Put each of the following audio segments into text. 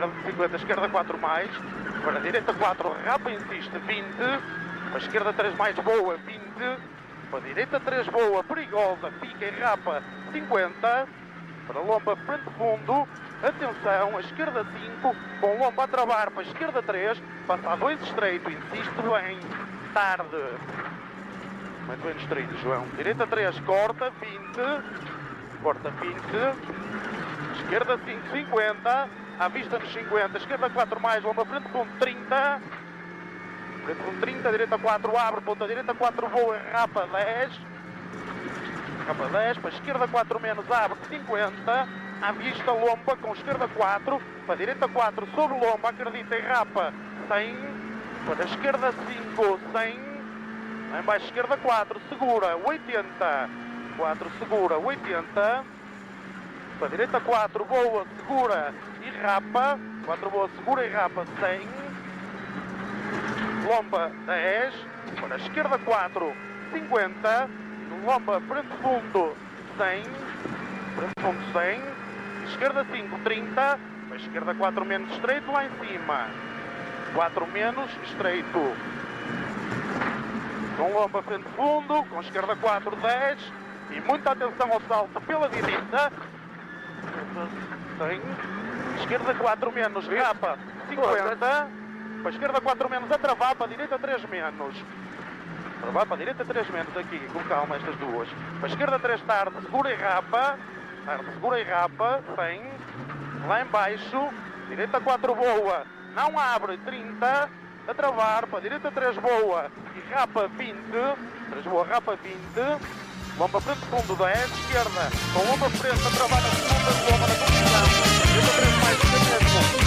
esquerda 50, esquerda 4 mais, para a direita 4, rapa, insiste, 20, para a esquerda 3 mais, boa, 20, para a direita 3, boa, perigosa, pica e rapa, 50, para a lomba, frente fundo, atenção, a esquerda 5, com lomba a travar, para a esquerda 3, passa a 2 estreito, insiste bem, tarde, muito bem estreito, João, direita 3, corta, 20, corta 20, esquerda 5, 50, à vista nos 50, esquerda 4 mais, lomba frente fundo 30, frente fundo 30, direita 4 abre, ponta direita 4 voa, rapa 10, rapa 10, para esquerda 4 menos abre 50, à vista lomba com esquerda 4, para direita 4 sobre lomba, acredita e rapa 100, para esquerda 5, 100, lá em baixo esquerda 4, segura 80, 4 segura 80, para a direita 4, boa, segura e rapa, 4 boa, segura e rapa 100, lomba 10, para a esquerda 4, 50, lomba frente fundo 100, frente fundo 100, esquerda 5, 30, para a esquerda 4 menos estreito lá em cima, 4 menos estreito, com lomba frente fundo, com esquerda 4, 10, e muita atenção ao salto pela direita, 100, esquerda 4 menos, rapa 50, para a esquerda 4 menos a travar, para a direita 3 menos, travar para a direita 3 menos aqui, com calma estas duas, para a esquerda 3 tarde, segura e rapa, 100, lá em baixo, direita 4 boa, não abre, 30, a travar, para a direita 3 boa e rapa 20, 3 boa, rapa 20, lomba frente fundo 10, esquerda, com lomba frente a travar na segunda, lomba na posição, direita 3 mais, mesmo.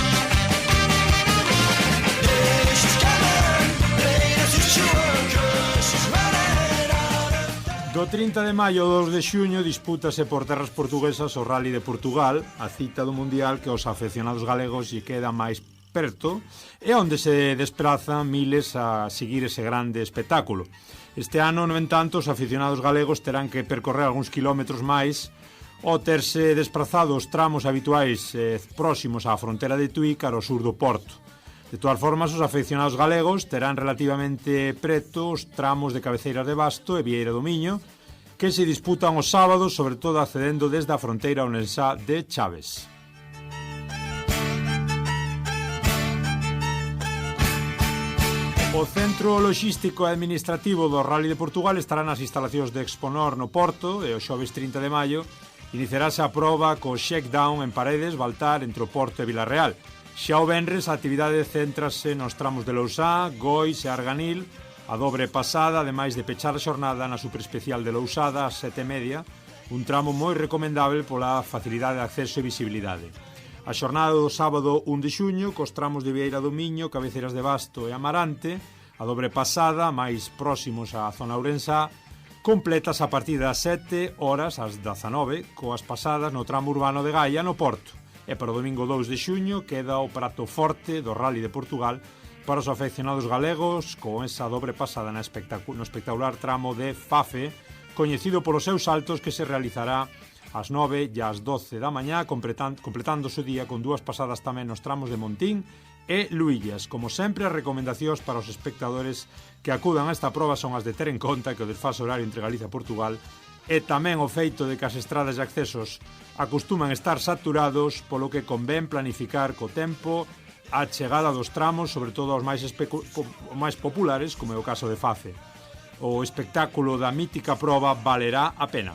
Do 30 de maio ao 2 de xuño dispútase por terras portuguesas o Rally de Portugal, a cita do Mundial que aos afeccionados galegos lle queda máis perto e onde se desprazan miles a seguir ese grande espectáculo. Este ano, no entanto, os aficionados galegos terán que percorrer algúns kilómetros máis ao terse desprazado os tramos habituais próximos á frontera de Tui cara ao sur do Porto. De todas formas, os afeccionados galegos terán relativamente preto os tramos de Cabeceiras de Basto e Vieira do Miño, que se disputan os sábados, sobre todo accedendo desde a fronteira ourensá de Chaves. O Centro Logístico e Administrativo do Rally de Portugal estará nas instalacións de Exponor no Porto e o xoves 30 de maio iniciarase a proba co shakedown en Paredes, Baltar, entre o Porto e Vilarreal. Xa o venres a actividade céntrase nos tramos de Lousá, Gois e Arganil, a dobre pasada, ademais de pechar a xornada na superespecial de Lousada ás 7:30, un tramo moi recomendável pola facilidade de acceso e visibilidade. A xornada do sábado 1 de xuño, cos tramos de Vieira do Miño, Cabeceiras de Basto e Amarante, a dobre pasada, máis próximos á zona ourensá, completas a partir das 7 horas ás 19, coas pasadas no tramo urbano de Gaia, no Porto. E para o domingo 2 de xuño queda o prato forte do Rally de Portugal para os afeccionados galegos con esa dobre pasada no espectacular tramo de Fafe, coñecido polos seus saltos que se realizará ás 9 e ás 12 da mañá, completando o día con dúas pasadas tamén nos tramos de Montín e Luillas. Como sempre, as recomendacións para os espectadores que acudan a esta proba son as de ter en conta que o desfase horario entre Galicia e Portugal e tamén o feito de que as estradas e accesos acostuman estar saturados, polo que convén planificar co tempo a chegada dos tramos, sobre todo aos máis populares, como é o caso de Fafe. O espectáculo da mítica proba valerá a pena.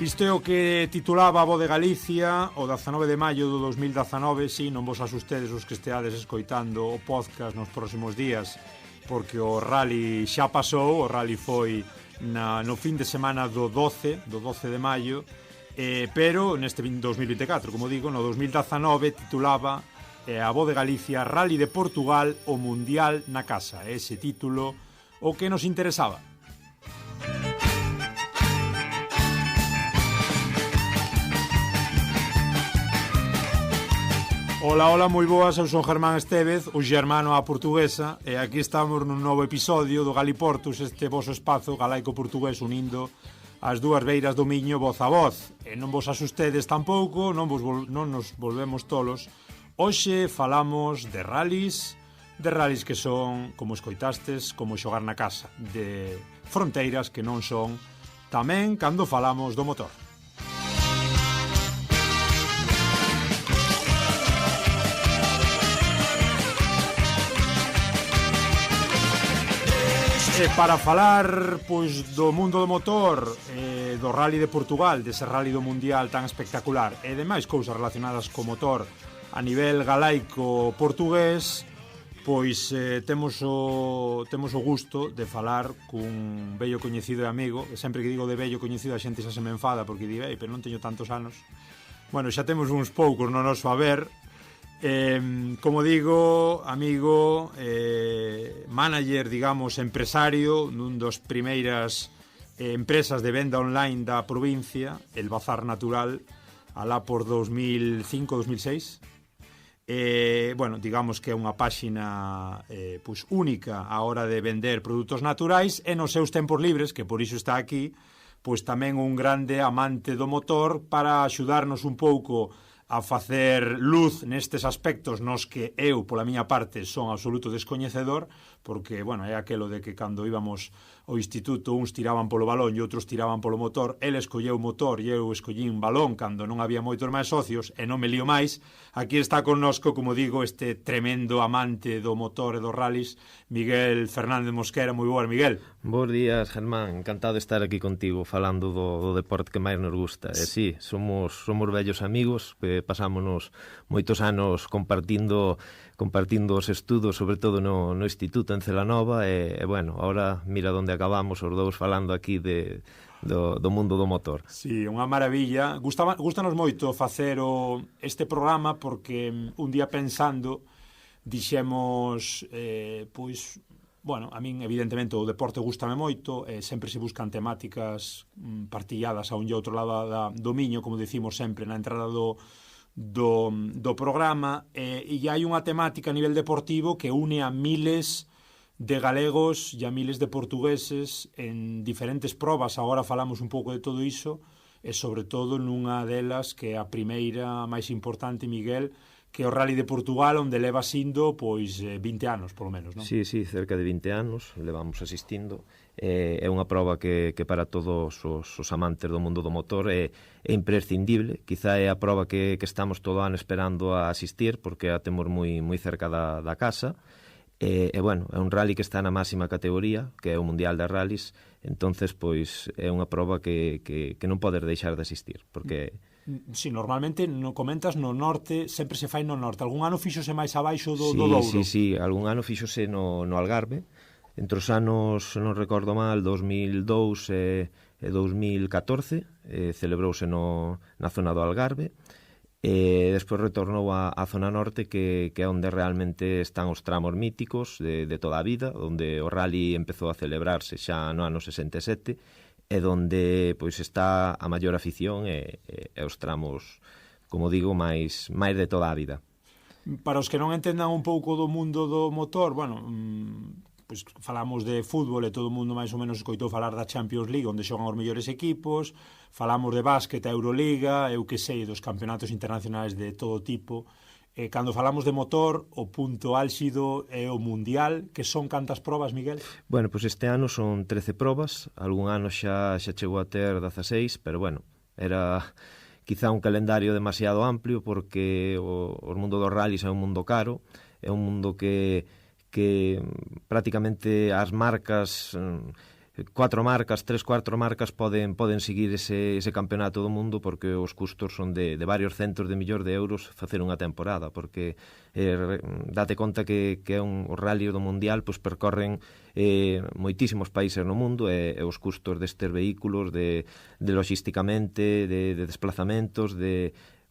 Isto é o que titulaba a Voz de Galicia o 19 de maio do 2019. Si, non vos asustedes os que esteades escoitando o podcast nos próximos días, porque o rally xa pasou. O rally foi no fin de semana do 12 de maio, pero neste 2024, como digo, no 2019 titulaba a Voz de Galicia Rally de Portugal, o Mundial na casa. Ese título o que nos interesaba. Ola, ola, moi boas, eu son Germán Estévez, o xermano á portuguesa, e aquí estamos nun novo episodio do Galiportus, este voso espazo galaico-portugués unindo as dúas beiras do Miño voz a voz. E non vos asustedes tampouco, non nos volvemos tolos. Hoxe falamos de rallies que son, como escoitastes, como xogar na casa, de fronteiras que non son, tamén cando falamos do motor. E para falar pois do mundo do motor, do Rally de Portugal, dese Rally do Mundial tan espectacular e demais cousas relacionadas co motor a nivel galaico portugués, pois temos o gusto de falar cun bello coñecido e amigo. Sempre que digo de bello coñecido a xente xa se me enfada porque di, pero non teño tantos anos. Bueno, xa temos uns poucos no noso haber. Como digo, amigo, manager, digamos, empresario nun dos primeiras empresas de venda online da provincia, el Bazar Natural, alá por 2005-2006. Bueno, digamos que é unha páxina pois única a hora de vender produtos naturais e nos seus tempos libres, que por iso está aquí, pois tamén un grande amante do motor para axudarnos un pouco a facer luz nestes aspectos nos que eu, pola miña parte, son absoluto descoñecedor, porque, bueno, é aquelo de que cando íbamos ao instituto uns tiraban polo balón e outros tiraban polo motor, el escolleu motor e eu escollín balón cando non había moitos máis socios e non me lío máis. Aquí está connosco, como digo, este tremendo amante do motor e dos rallies, Miguel Fernández Mosquera. Moi boas, Miguel. Bos días, Germán, encantado de estar aquí contigo falando do deporte que máis nos gusta. E sí, somos vellos amigos que pasámonos moitos anos compartindo os estudos, sobre todo no instituto en Celanova, e bueno, ahora mira onde acabamos os dous falando aquí do mundo do motor. Sí, unha maravilla. Gústanos moito facer este programa porque un día pensando dixemos, pois, bueno, a min evidentemente o deporte gústame moito, sempre se buscan temáticas partilladas a un e outro lado do Miño, como decimos sempre na entrada do programa, e hai unha temática a nivel deportivo que une a miles de galegos e a miles de portugueses en diferentes probas. Agora falamos un pouco de todo iso e sobre todo nunha delas que é a primeira máis importante, Miguel, que é o Rally de Portugal, onde leva sindo pois 20 anos, polo menos, non? Sí, cerca de 20 anos levamos asistindo. É unha proba que para todos os amantes do mundo do motor é imprescindible. Quizá é a proba que estamos todo ano esperando a asistir, porque a temos moi cerca da casa. E bueno, é un rally que está na máxima categoría, que é o Mundial de Rallys. Entonces, pois, é unha proba que non podes deixar de asistir, porque... Sí, normalmente, no comentas, no norte, sempre se fai no norte. Algún ano fíxose máis abaixo do Douro? Sí, algún ano fíxose no Algarve. Entre os anos, non recordo mal, 2002 e 2014, celebrouse na zona do Algarve. E despois retornou a zona norte, que é onde realmente están os tramos míticos de toda a vida, onde o rally empezou a celebrarse xa no ano 67, e donde pois está a maior afición e os tramos, como digo, máis de toda a vida. Para os que non entendan un pouco do mundo do motor, bueno, pois falamos de fútbol e todo o mundo máis ou menos escoitou falar da Champions League, onde xogan os mellores equipos. Falamos de básquet, a Euroliga, eu que sei, dos campeonatos internacionais de todo tipo. Cando falamos de motor, o punto álxido é o Mundial, que son cantas probas, Miguel? Bueno, pois este ano son 13 probas, algún ano xa chegou a ter 16, pero bueno, era quizá un calendario demasiado amplio, porque o mundo dos rallies é un mundo caro, é un mundo que prácticamente as marcas, 3, 4 marcas poden seguir ese campeonato do mundo, porque os custos son de varios centos de millóns de euros facer unha temporada, porque date conta que é o rally do mundial, pois percorren moitísimos países no mundo, e os custos destes vehículos de logísticamente, de desplazamentos,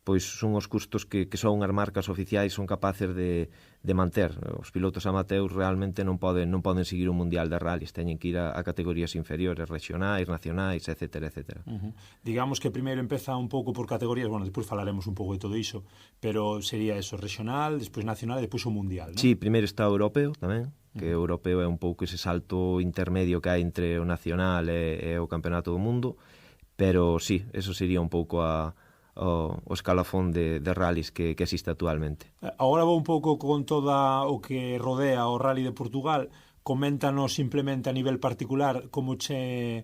pois son os custos que só unhas marcas oficiais son capaces de manter. Os pilotos amateurs realmente non poden seguir un mundial de rallies, teñen que ir a categorías inferiores, regionais, nacionais, etcétera, etcétera. Digamos que primeiro empeza un pouco por categorías, bueno, despois falaremos un pouco de todo iso, pero sería eso, regional, despois nacional e despois o mundial, non? Sí, primeiro está o europeo tamén, que o europeo é un pouco ese salto intermedio que hai entre o nacional e o campeonato do mundo, pero sí, eso sería un pouco o escalafón de rallies que existe actualmente. Agora vou un pouco con toda o que rodea o Rally de Portugal. Coméntanos simplemente a nivel particular como che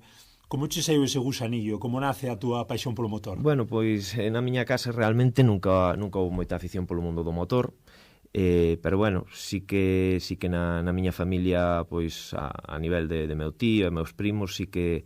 saiu ese gusanillo, como nace a túa paixón polo motor. Bueno, pois na miña casa realmente nunca houve moita afición polo mundo do motor, pero bueno, sí que na miña familia, pois a nivel de meu tío e meus primos, sí que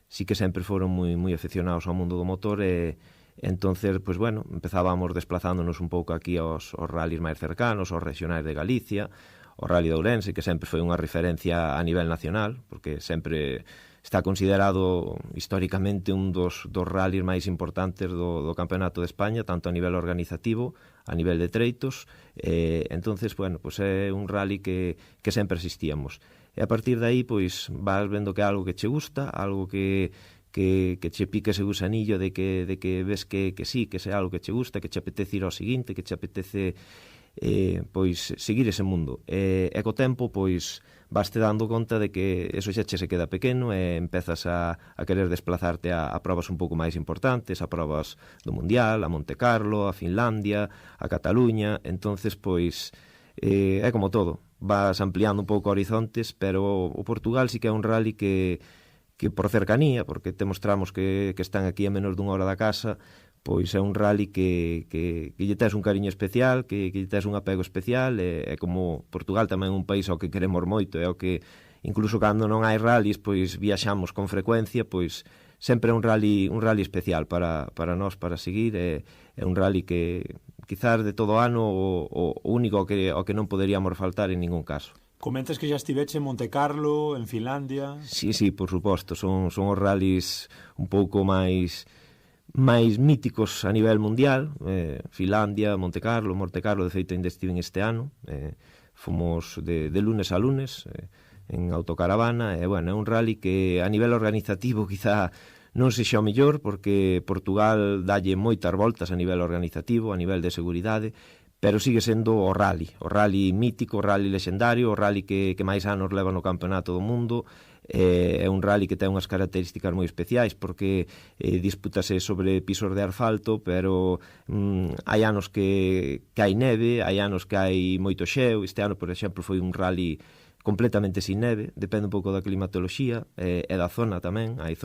sempre foron moi aficionados ao mundo do motor e entonces, pois bueno, empezábamos desplazándonos un pouco aquí aos rallies máis cercanos, aos regionais de Galicia, o Rally de Ourense, que sempre foi unha referencia a nivel nacional, porque sempre está considerado históricamente un dos rallies máis importantes do Campeonato de España, tanto a nivel organizativo, a nivel de treitos, entonces, bueno, pois é un rally que sempre asistíamos. E a partir de aí, pois, vas vendo que é algo que che gusta, algo que che pique ese gusanillo de que ves que sí, que é algo que che gusta, que che apetece ir ao seguinte, que che apetece pois seguir ese mundo. E co tempo, pois, vaste dando conta de que eso xa che se queda pequeno e empezas a querer desplazarte a probas un pouco máis importantes, a probas do Mundial, a Monte Carlo, a Finlandia, a Cataluña. Entonces, pois, é como todo, vas ampliando un pouco horizontes, pero o Portugal sí que é un rally que por cercanía, porque temos tramos que están aquí a menos dunha hora da casa, pois é un rally que lle tes un cariño especial, que lle tes un apego especial, e como Portugal tamén é un país ao que queremos moito, é o que incluso cando non hai rallies, pois viaxamos con frecuencia, pois sempre é un rally especial para nós, para seguir, é un rally que quizás de todo ano o único ao que non poderíamos faltar en ningún caso. Comentas que xa estiveche en Monte Carlo, en Finlandia... Sí, por suposto, son os rallies un pouco máis míticos a nivel mundial, Finlandia, Monte Carlo, de feito ainda estive este ano, fomos de lunes a lunes en autocaravana, e bueno, é un rally que a nivel organizativo quizá non sexa o mellor, porque Portugal dalle moitas voltas a nivel organizativo, a nivel de seguridade, pero sigue sendo o rally mítico, o rally lexendario, o rally que máis anos leva no campeonato do mundo. É un rally que ten unhas características moi especiais, porque dispútase sobre pisos de asfalto, pero hai anos que hai neve, hai anos que hai moito xeo. Este ano, por exemplo, foi un rally completamente sin neve, depende un pouco da climatoloxía e da zona tamén. Hai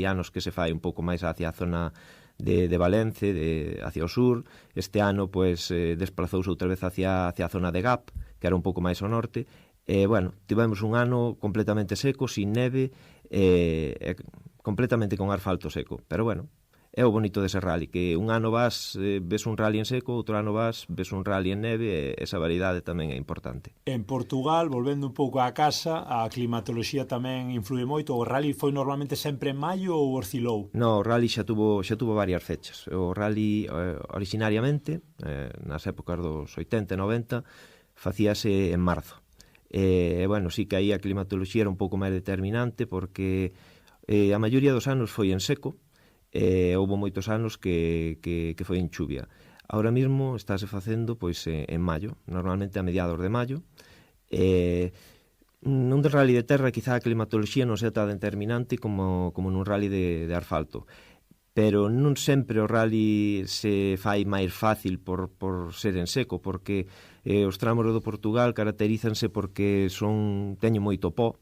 anos que se fai un pouco máis hacia a zona de Valence, hacia o sur. Este ano, pois, desplazouse outra vez hacia a zona de Gap, que era un pouco máis ao norte. Bueno, tivemos un ano completamente seco, sin neve, completamente con asfalto seco. Pero bueno, é o bonito dese rally, que un ano vas, ves un rally en seco, outro ano vas, ves un rally en neve, e esa variedade tamén é importante. En Portugal, volvendo un pouco á casa, a climatoloxía tamén influe moito. O rally foi normalmente sempre en maio ou oscilou? No, o rally xa tuvo varias fechas. O rally, originariamente, nas épocas dos 80 e 90, facíase en marzo. E, bueno, sí que aí a climatoloxía era un pouco máis determinante, porque a maioría dos anos foi en seco, houve moitos anos que foi en chuvia. Ahora mesmo estáse facendo pois en maio, normalmente a mediados de maio. Nun de rally de terra quizá a climatoloxía non sea tan determinante como nun rally de asfalto, pero non sempre o rally se fai máis fácil por ser en seco, porque os tramos do Portugal caracterízanse porque teñen moito pó.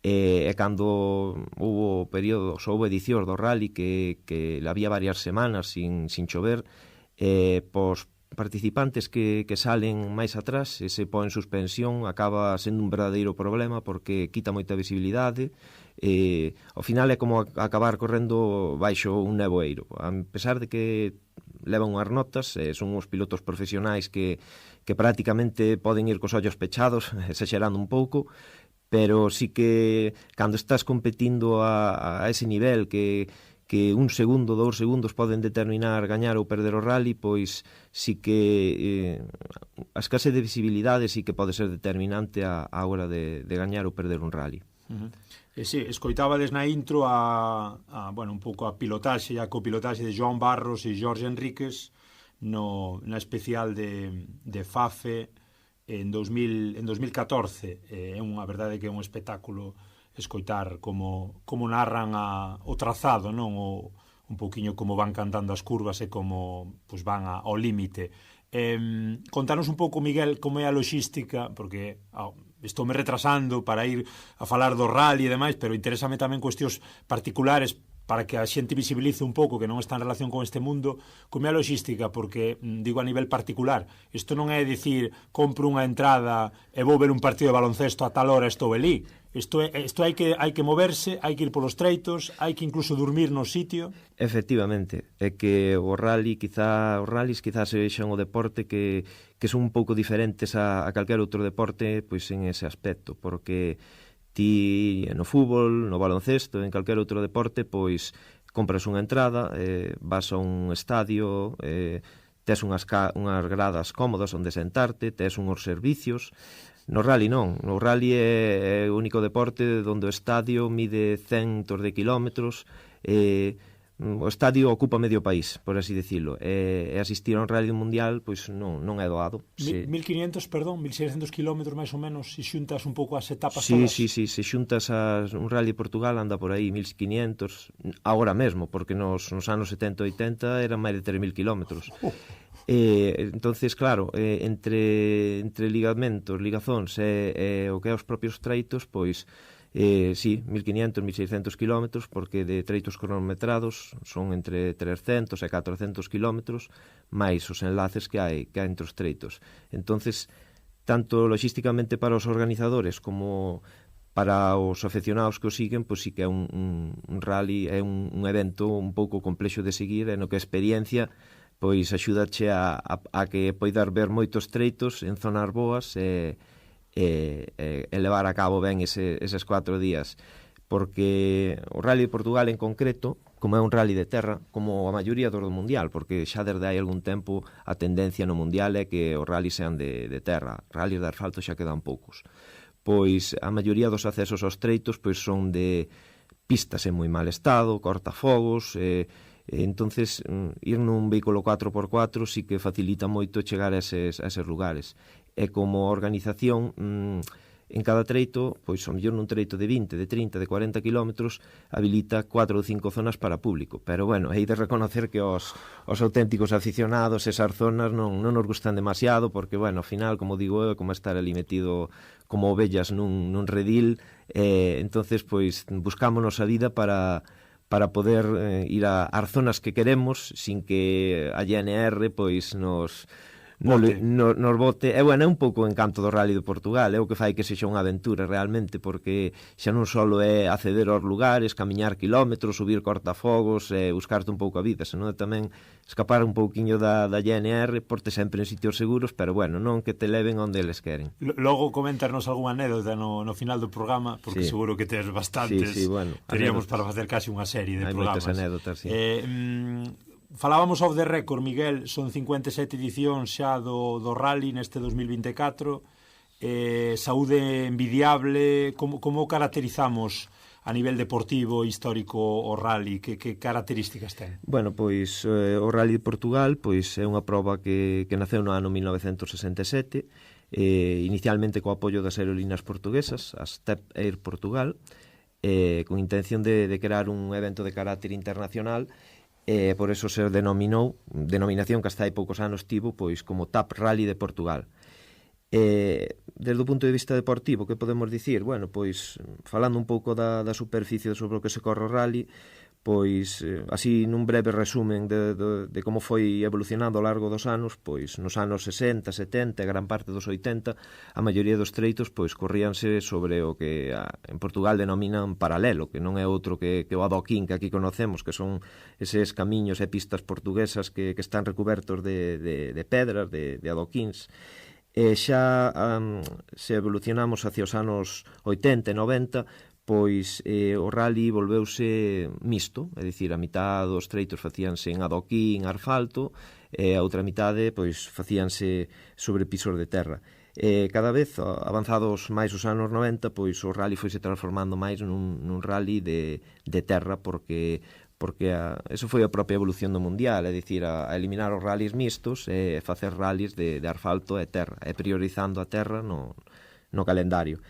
E cando houve edicións do rally que había varias semanas sin chover, pos participantes que salen máis atrás, ese pó en suspensión acaba sendo un verdadeiro problema, porque quita moita visibilidade. Ao final é como acabar correndo baixo un nevoeiro. A pesar de que levan unhas notas, son uns pilotos profesionais que prácticamente poden ir cos ollos pechados, exagerando un pouco, pero sí que cando estás competindo a ese nivel que que 1 segundo, 2 segundos poden determinar gañar ou perder o rally, pois sí que a escasez de visibilidade sí que pode ser determinante a hora de gañar ou perder un rally. Sí, escoitábades na intro un pouco a pilotaxe e a copilotaxe de Joan Barros e Jorge Enríquez na especial de FAFE en 2014. É unha verdade que é un espectáculo escoitar como narran o trazado, non? Un pouquiño como van cantando as curvas e como van ao límite. Contanos un pouco, Miguel, como é a logística, porque estou me retrasando para ir a falar do rally e demais, pero interésame tamén cuestións particulares para que a xente visibilice un pouco que non está en relación con este mundo, como é a logística, porque, digo, a nivel particular, isto non é dicir, compro unha entrada e vou ver un partido de baloncesto a tal hora estou elí. Isto hai que moverse, hai que ir polos treitos, hai que incluso dormir no sitio. Efectivamente, é que os rallies quizás sexan o deporte que son un pouco diferentes a calquer outro deporte, pois en ese aspecto, porque ti no fútbol, no baloncesto, en calquer outro deporte, pois compras unha entrada, vas a un estadio, tes unhas gradas cómodas onde sentarte, tes unhos servicios. No rally non, no rally é o único deporte onde o estadio mide centos de kilómetros, o estadio ocupa medio país, por así decirlo, e asistir a un rally mundial pois non é doado. 1.600 kilómetros máis ou menos, se xuntas un pouco as etapas todas. Sí, se xuntas un rally de Portugal anda por aí 1.500, agora mesmo, porque nos anos 70 e 80 eran máis de 3.000 kilómetros. Entonces, claro, entre ligamentos, ligazóns e o que é os propios treitos, pois sí, 1.500, 1.600 kilómetros, porque de treitos cronometrados son entre 300 e 400 kilómetros, máis os enlaces que hai entre os treitos. Entonces, tanto logísticamente para os organizadores como para os afeccionados que o siguen, pois sí que é un rally, é un evento un pouco complexo de seguir, e no que a experiencia pois axúdache a que poidar ver moitos treitos en zonas boas e levar a cabo ben eses 4 días, porque o Rally de Portugal en concreto, como é un rally de terra, como a maioría do mundial, porque xa desde hai algún tempo a tendencia no mundial é que os rallies sean de terra, rallies de asfalto xa quedan poucos. Pois a maioría dos accesos aos treitos pois son de pistas en moi mal estado, cortafogos, entonces ir nun vehículo 4x4 sí que facilita moito chegar a eses lugares. E como organización, en cada treito, pois ao mellor nun treito de 20, de 30, de 40 kilómetros, habilita 4 ou 5 zonas para público. Pero, bueno, hai de reconocer que os auténticos aficionados esas zonas non nos gustan demasiado, porque, bueno, ao final, como digo, é como estar ali metido como ovellas nun redil, entonces, pois, buscámonos a vida para poder ir ás zonas que queremos sin que a GNR pois nos bote. E bueno, é un pouco o encanto do Rally de Portugal, é o que fai que sexa unha aventura realmente, porque xa non só é acceder aos lugares, camiñar kilómetros, subir cortafogos, buscarte un pouco a vida, senón tamén escapar un pouquiño da GNR, porte sempre en sitios seguros, pero bueno, non que te leven onde eles queren. Logo comentarnos algunha anécdota no final do programa, porque seguro que tes bastantes. Sí, bueno, teríamos para facer casi unha serie de programas. Hai moitas anécdotas, sí. Falábamos off the record, Miguel, son 57 edicións xa do Rally neste 2024, saúde envidiable, como caracterizamos a nivel deportivo histórico o Rally, que características ten? Bueno, pois o Rally de Portugal pois é unha proba que naceu no ano 1967, inicialmente co apoio das aerolíneas portuguesas, a Step Air Portugal, con intención de crear un evento de carácter internacional. Por eso se denominación que hasta hai poucos anos tivo pois como TAP Rally de Portugal. Desde o punto de vista deportivo, que podemos dicir? Bueno, pois falando un pouco da superficie sobre o que se corre o rally, pois así nun breve resumen de como foi evolucionando ao largo dos anos, pois nos anos 60, 70 e gran parte dos 80, a maioría dos treitos pois corríanse sobre o que en Portugal denominan paralelo, que non é outro que o adoquín que aquí conocemos, que son eses camiños e pistas portuguesas que están recubertos de pedras, de adoquíns. Xa se evolucionamos hacia os anos 80 e 90, pois o rally volveuse mixto, é dicir, a mitad dos treitos facíanse en adoquín, asfalto, e a outra mitade pois facíanse sobre pisos de terra. Cada vez, avanzados máis os anos 90, pois o rally foise transformando máis nun rally de terra, porque eso foi a propia evolución do mundial, é dicir, a eliminar os rallies mixtos e facer rallies de asfalto e terra, e priorizando a terra no calendario.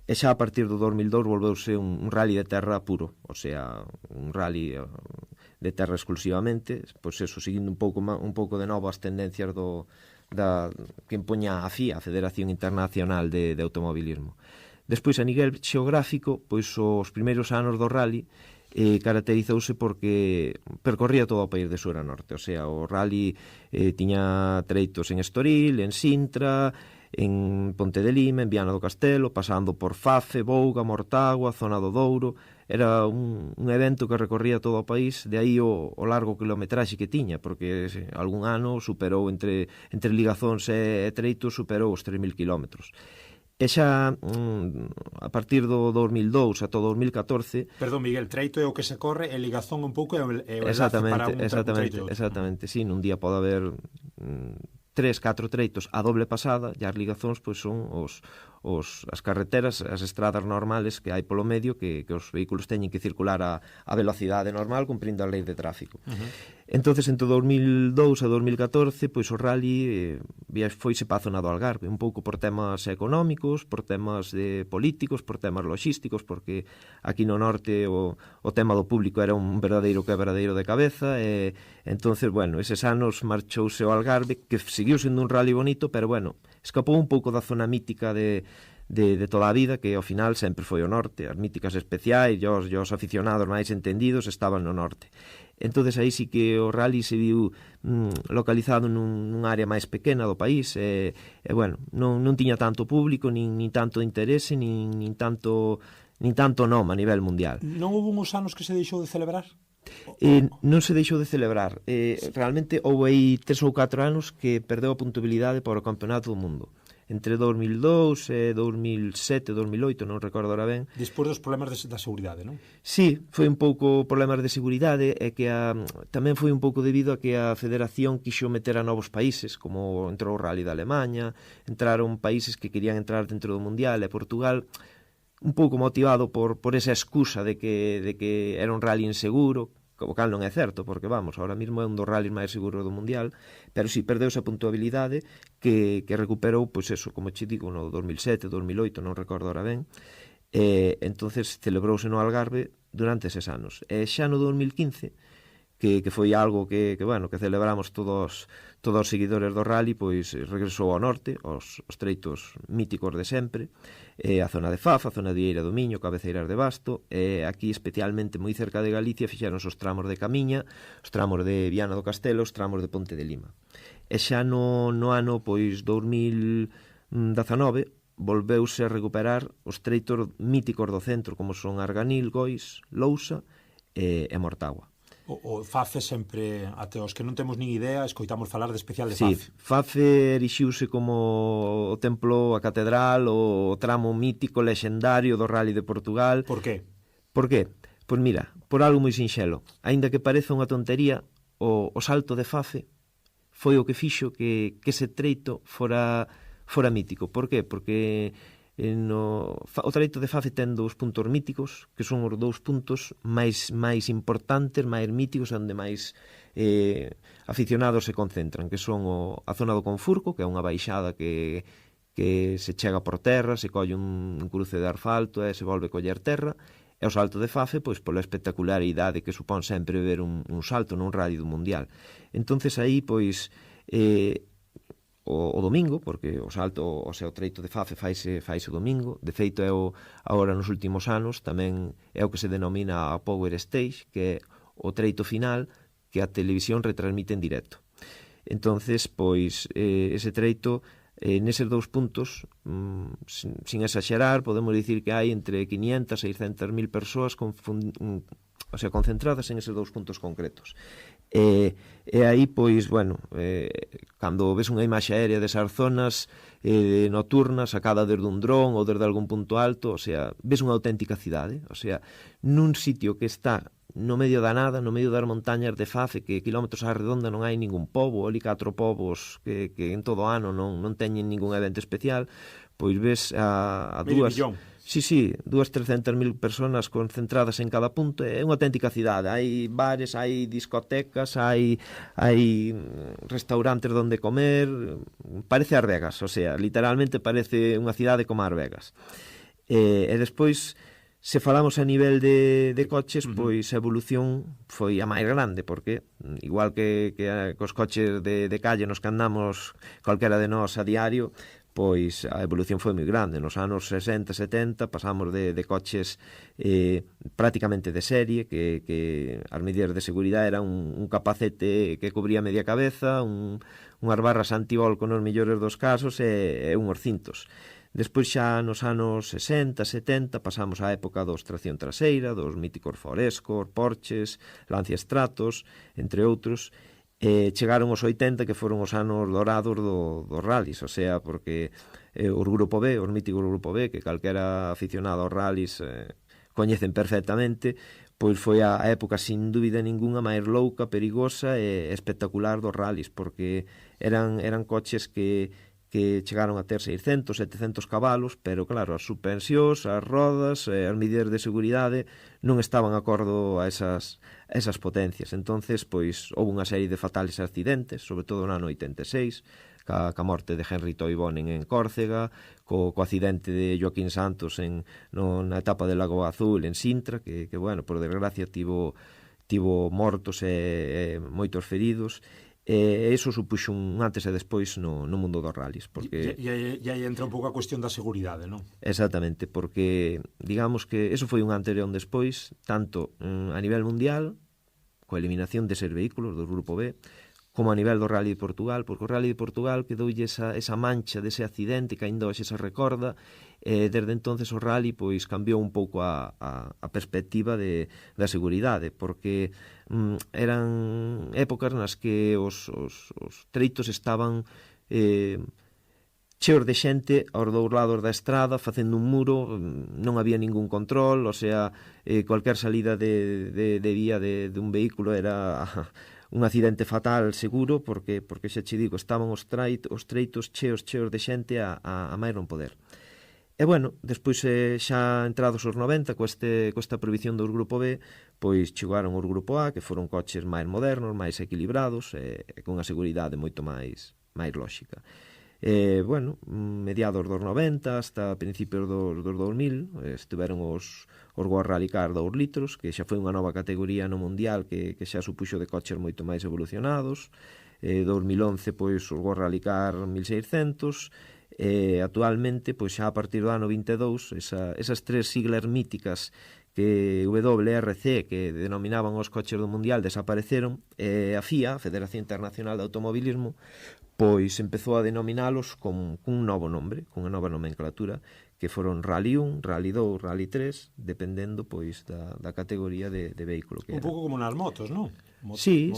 E xa a partir do 2002 volveuse un rally de terra puro, o sea, un rally de terra exclusivamente, pois eso, seguindo un pouco de novo as tendencias que impoña a FIA, a Federación Internacional de Automobilismo. Despois, a nivel xeográfico, pois os primeiros anos do rally caracterizouse porque percorría todo o país de sur a norte, o sea, o rally tiña treitos en Estoril, en Sintra, en Ponte de Lima, en Viana do Castelo, pasando por Fafe, Bouga, Mortágua, Zona do Douro. Era un evento que recorría todo o país, de aí o largo kilometraxe que tiña, porque algún ano superou entre ligazóns e treitos, superou os 3.000 kilómetros. E xa a partir do 2002 ata o 2014... Perdón, Miguel, treito é o que se corre, e ligazón un pouco é o enlace para un treito. Exactamente, sí, nun día pode haber 3-4 treitos a doble pasada, e as ligazóns pois son as carreteras, as estradas normales que hai polo medio, que os vehículos teñen que circular a velocidade normal cumprindo as leis de tráfico. Entonces, entre 2002 a 2014, pois o rally foise pa a zona do Algarve, un pouco por temas económicos, por temas políticos, por temas logísticos, porque aquí no norte o tema do público era un verdadeiro quebradeiro de cabeza, e entonces, bueno, eses anos marchouse ao Algarve, que seguiu sendo un rally bonito, pero, bueno, escapou un pouco da zona mítica de toda a vida, que ao final sempre foi o norte. As míticas especiais e os aficionados máis entendidos estaban no norte. Entonces aí sí que o rally se viu localizado nun área máis pequena do país, e bueno, non tiña tanto público, nin tanto interese, nin tanto nome a nivel mundial. Non houve uns anos que se deixou de celebrar? Non se deixou de celebrar. Realmente houve aí 3 ou 4 anos que perdeu a puntuabilidade para o campeonato do mundo. Entre 2002 e 2007, 2008, non recordo ahora ben. Despois dos problemas da seguridade, non? Sí, foi un pouco problemas de seguridade, e que tamén foi un pouco debido a que a Federación quixo meter a novos países, como entrou o Rally da Alemanha, entraron países que querían entrar dentro do Mundial, e Portugal, un pouco motivado por esa excusa de que era un rally inseguro, o cal non é certo, porque, vamos, ahora mesmo é un dos rallies máis seguros do Mundial, pero si perdeu esa puntuabilidade que recuperou, pois eso, como che digo, no 2007, 2008, non recordo ahora ben, entonces celebrouse no Algarve durante eses anos. E xa no 2015, que foi algo que celebramos todos os seguidores do rally, pois regresou ao norte, aos treitos míticos de sempre, a zona de Fafa, a zona de Eira do Miño, Cabeceiras de Basto, e aquí especialmente moi cerca de Galicia fixeron os tramos de Camiña, os tramos de Viana do Castelo, os tramos de Ponte de Lima. E xa no ano pois 2019 volveuse a recuperar os treitos míticos do centro, como son Arganil, Gois, Lousa e Mortágua. O Fafe sempre, até os que non temos nin idea, escoitamos falar de especial de Fafe. Sí, Fafe erixiuse como o templo, a catedral, o tramo mítico, lexendario do Rally de Portugal. Por qué? Por qué? Pois mira, por algo moi sinxelo. Aínda que pareza unha tontería, o salto de Fafe foi o que fixo que ese treito fora mítico. Por qué? Porque o treito de Fafe ten 2 puntos míticos, que son os 2 puntos máis importantes, máis míticos, onde máis aficionados se concentran, que son a zona do Confurco, que é unha baixada que se chega por terra, se colle un cruce de asfalto e se volve coller terra, e o salto de Fafe, pois pola espectacularidade que supón sempre ver un salto nun rally do Mundial. Entonces aí, pois, o domingo, porque o salto, o seu treito de Fafe faise o domingo, de feito é agora nos últimos anos tamén é o que se denomina a Power Stage, que é o treito final que a televisión retransmite en directo. Entonces, pois, ese treito, neses 2 puntos, sin exagerar, podemos dicir que hai entre 500 e 600.000 persoas o sea, concentradas en eses 2 puntos concretos. E aí, pois, bueno, cando ves unha imaxe aérea desas zonas nocturnas, sacada desde un dron ou desde algún punto alto, o sea, ves unha auténtica cidade, o sea, nun sitio que está no medio da nada, no medio das montañas de Fafe, que kilómetros á redonda non hai ningún pobo, ali 4 povos que en todo o ano non teñen ningún evento especial, pois ves a dúas... Sí, 200-300.000 personas concentradas en cada punto. É unha auténtica cidade. Hai bares, hai discotecas, hai restaurantes onde comer. Parece As Vegas, o sea, literalmente parece unha cidade como As Vegas. E despois, se falamos a nivel de coches, pois a evolución foi a máis grande, porque igual que cos coches de calle nos que andamos calquera de nós a diario, pois a evolución foi moi grande. Nos anos 60, 70 pasamos de coches prácticamente de serie, que as medidas de seguridade eran un capacete que cubría media cabeza, unhas barras antivolco nos mellores dos casos e unhos cintos. Despois xa nos anos 60, 70 pasamos á época dos tracción traseira, dos míticos Forescos, Porsches, Lancia Stratos, entre outros. Chegaron os 80, que foron os anos dorados dos rallies, o sea, porque os Grupo B, os míticos Grupo B, que calquera aficionado aos rallies coñecen perfectamente, pois foi a época sin dúbida ninguna máis louca, perigosa e espectacular dos rallies, porque eran coches que chegaron a ter 600, 700 cabalos, pero claro, as suspensións, as rodas, as medidas de seguridade non estaban acordo a esas potencias. Entonces, pois, houve unha serie de fatales accidentes, sobre todo no ano 86, ca morte de Henry Toivonen en Córcega, co accidente de Joaquín Santos na etapa de Lago Azul en Sintra, que bueno, por desgracia tivo mortos e moitos feridos. E iso supuxo un antes e despois no mundo dos rallies, porque... E aí entra un pouco a cuestión da seguridade, non? Exactamente, porque digamos que eso foi un antes e un despois, tanto a nivel mundial, coa eliminación deses vehículos do Grupo B, como a nivel do Rally de Portugal, porque o Rally de Portugal quedoulle esa mancha dese accidente que ainda hoxe se recorda, e desde entonces o Rally pois cambiou un pouco a perspectiva da seguridade, porque eran épocas nas que os treitos estaban cheos de xente aos dous lados da estrada facendo un muro, non había ningún control, o sea, cualquier salida de vía de un vehículo era un accidente fatal seguro, porque xa che digo, estaban os treitos cheos de xente a máis non poder. E bueno, despois xa entrados os 90, costa prohibición do Grupo B, pois chegaron os Grupo A, que foron coches máis modernos, máis equilibrados, e con a seguridade moito máis lóxica. Bueno, mediados dos 90 hasta principios dos 2000 estiveron os World Rally Car 2 litros, que xa foi unha nova categoría no mundial que xa supuxo de coches moito máis evolucionados. 2011 pois os World Rally Car 1600, e actualmente pois xa a partir do ano 22 esas tres siglas míticas que WRC, que denominaban os coches do mundial, desapareceron, e a FIA, a Federación Internacional de Automobilismo, pois empezou a denominalos con un novo nombre, con unha nova nomenclatura, que foron Rally 1, Rally 2, Rally 3, dependendo pois da categoría de vehículo que era. Un pouco como nas motos, non? Sí,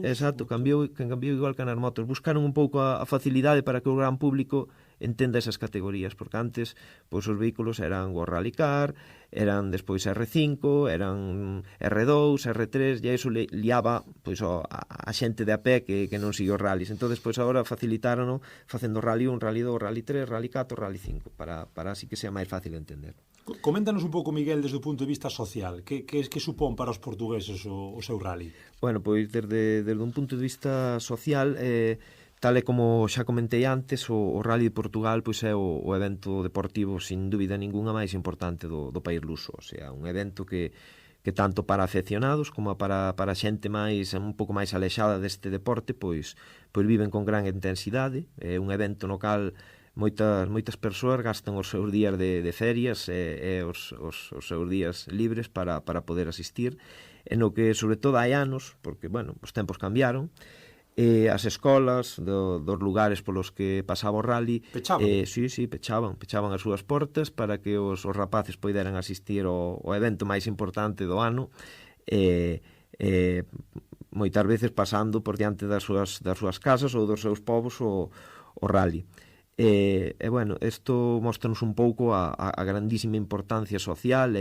exacto, cambiou igual que nas motos. Buscaron un pouco a facilidade para que o gran público entenda esas categorías, porque antes pois os vehículos eran o Rally Car, eran despois R5, eran R2, R3, e iso liaba pois a xente de a pé que non sigue os rallies. Entón, pois agora facilitárono facendo Rally 1, Rally 2, Rally 3, Rally 4, Rally 5, para así que sea máis fácil de entender. Coméntanos un pouco, Miguel, desde o punto de vista social. Que supón para os portugueses o seu rally? Bueno, pois desde un punto de vista social, tal e como xa comentei antes, o Rally de Portugal pois é o evento deportivo sin dúbida ninguna máis importante do país luso, o sea, un evento que tanto para afeccionados como para xente máis un pouco máis alexada deste deporte, pois viven con gran intensidade. É un evento no cal moitas persoas gastan os seus días de ferias e os seus días libres para poder asistir, en o que sobre todo hai anos, porque, bueno, os tempos cambiaron, as escolas dos lugares polos que pasaba o rally pechaban. Pechaban as súas portas para que os rapaces poideran asistir ao evento máis importante do ano, moitas veces pasando por diante das súas casas ou dos seus povos o rally. Bueno, isto mostranos un pouco a grandísima importancia social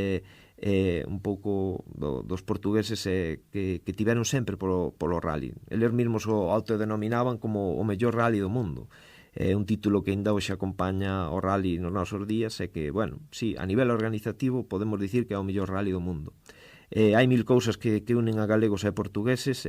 un pouco dos portugueses que tiveron sempre polo rally. Eles mesmos o autodenominaban como o mellor rally do mundo. Un título que ainda hoxe acompaña o rally nos nosos días e que, bueno, sí, a nivel organizativo podemos dicir que é o mellor rally do mundo. Hai mil cousas que unen a galegos e portugueses,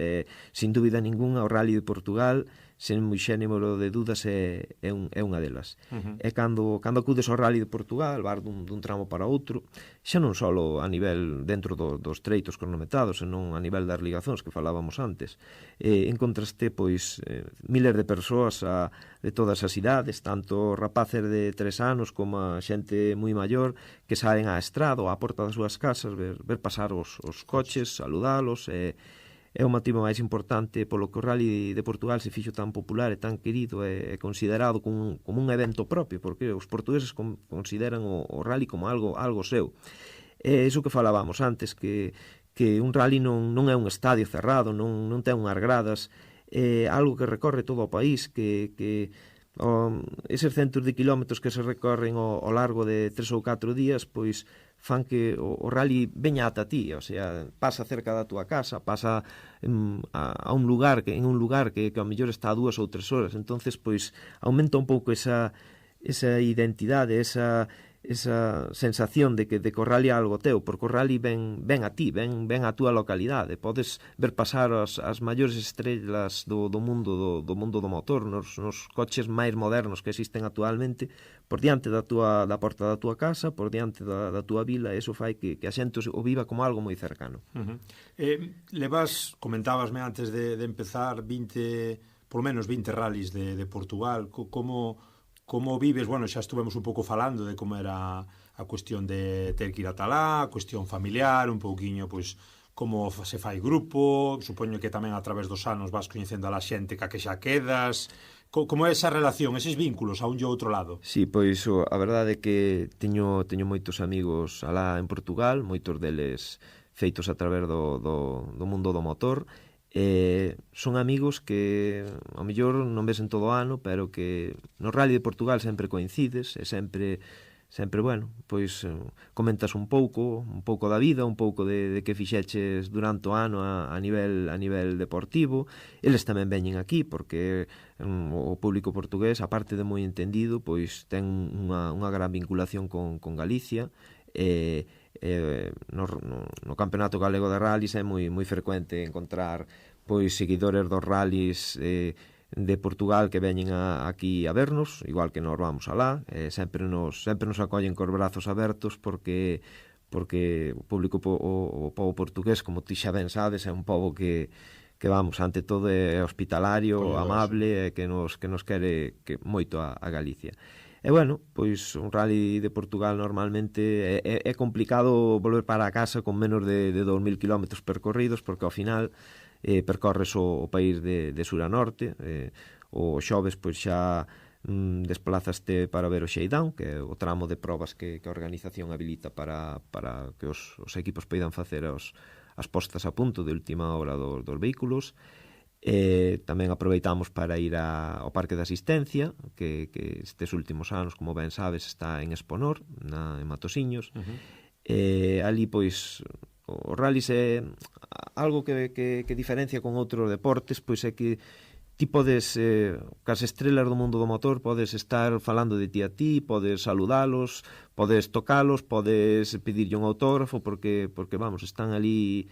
sin dúbida ninguna o rally de Portugal, sen moi xénero de dudas, é unha delas. E cando acudes ao rally de Portugal, vas dun tramo para outro, xa non só a nivel dentro dos treitos cronometrados, senón a nivel das ligazóns que falábamos antes, encontraste pois miles de persoas de todas as idades, tanto rapaces de 3 anos como a xente moi maior que saen á estrada ou á porta das súas casas ver pasar os coches, saludalos. É o motivo máis importante polo que o Rally de Portugal se fixo tan popular e tan querido e considerado como un evento propio, porque os portugueses consideran o Rally como algo seu. É iso que falábamos antes, que un Rally non é un estadio cerrado, non ten unhas gradas, é algo que recorre todo o país, que eses centos de kilómetros que se recorren ao largo de 3 ou 4 días, pois fan que o rally veña ata ti, o sea, pasa cerca da túa casa, pasa a un lugar que ao mellor está a 2 ou 3 horas, entonces pois aumenta un pouco esa identidade, esa sensación de que o rally é algo teu, porque o rally ven a ti, ven a túa localidade. Podes ver pasar as maiores estrelas do mundo do motor, nos coches máis modernos que existen actualmente, por diante da porta da túa casa, por diante da túa vila. Eso fai que a xente o viva como algo moi cercano. Comentábasme antes de empezar, por lo menos 20 rallies de Portugal. Como vives? Bueno, xa estuvemos un pouco falando de como era a cuestión de ter que ir ata lá, a cuestión familiar, un pouquiño, pois, como se fai grupo, supoño que tamén a través dos anos vas coñecendo a la xente ca que xa quedas. Como é esa relación, eses vínculos a un e outro lado? Sí, pois a verdade é que teño moitos amigos alá en Portugal, moitos deles feitos a través do mundo do motor. Son amigos que ao mellor non ves en todo o ano, pero que no Rally de Portugal sempre coincides e sempre, bueno, pois comentas un pouco da vida, un pouco de que fixeches durante o ano a nivel deportivo. Eles tamén veñen aquí porque o público portugués, aparte de moi entendido, pois ten unha gran vinculación con Galicia. No Campeonato Galego de Rallys é moi frecuente encontrar pois seguidores dos rallies de Portugal que veñen aquí a vernos, igual que nos vamos alá. Sempre nos acollen cos brazos abertos porque o público, o povo portugués, como ti xa ben sabes, é un povo que vamos, ante todo é hospitalario, amable, e que nos quere moito a Galicia. E bueno, pois un rally de Portugal normalmente é complicado volver para a casa con menos de 2.000 kilómetros percorridos, porque ao final percorres o país de sur a norte. O xoves pois xa desplazaste para ver o Xeidán, que é o tramo de probas que a organización habilita para que os equipos poidan facer as postas a punto de última hora dos vehículos. Tamén aproveitamos para ir ao Parque de Asistencia, que estes últimos anos, como ben sabes, está en Exponor, en Matosiños. Ali pois o rallies é algo que diferencia con outros deportes, pois é que ti podes, cas estrelas do mundo do motor, podes estar falando de ti a ti, podes saludalos, podes tocalos, podes pedirlle un autógrafo, porque vamos, están ali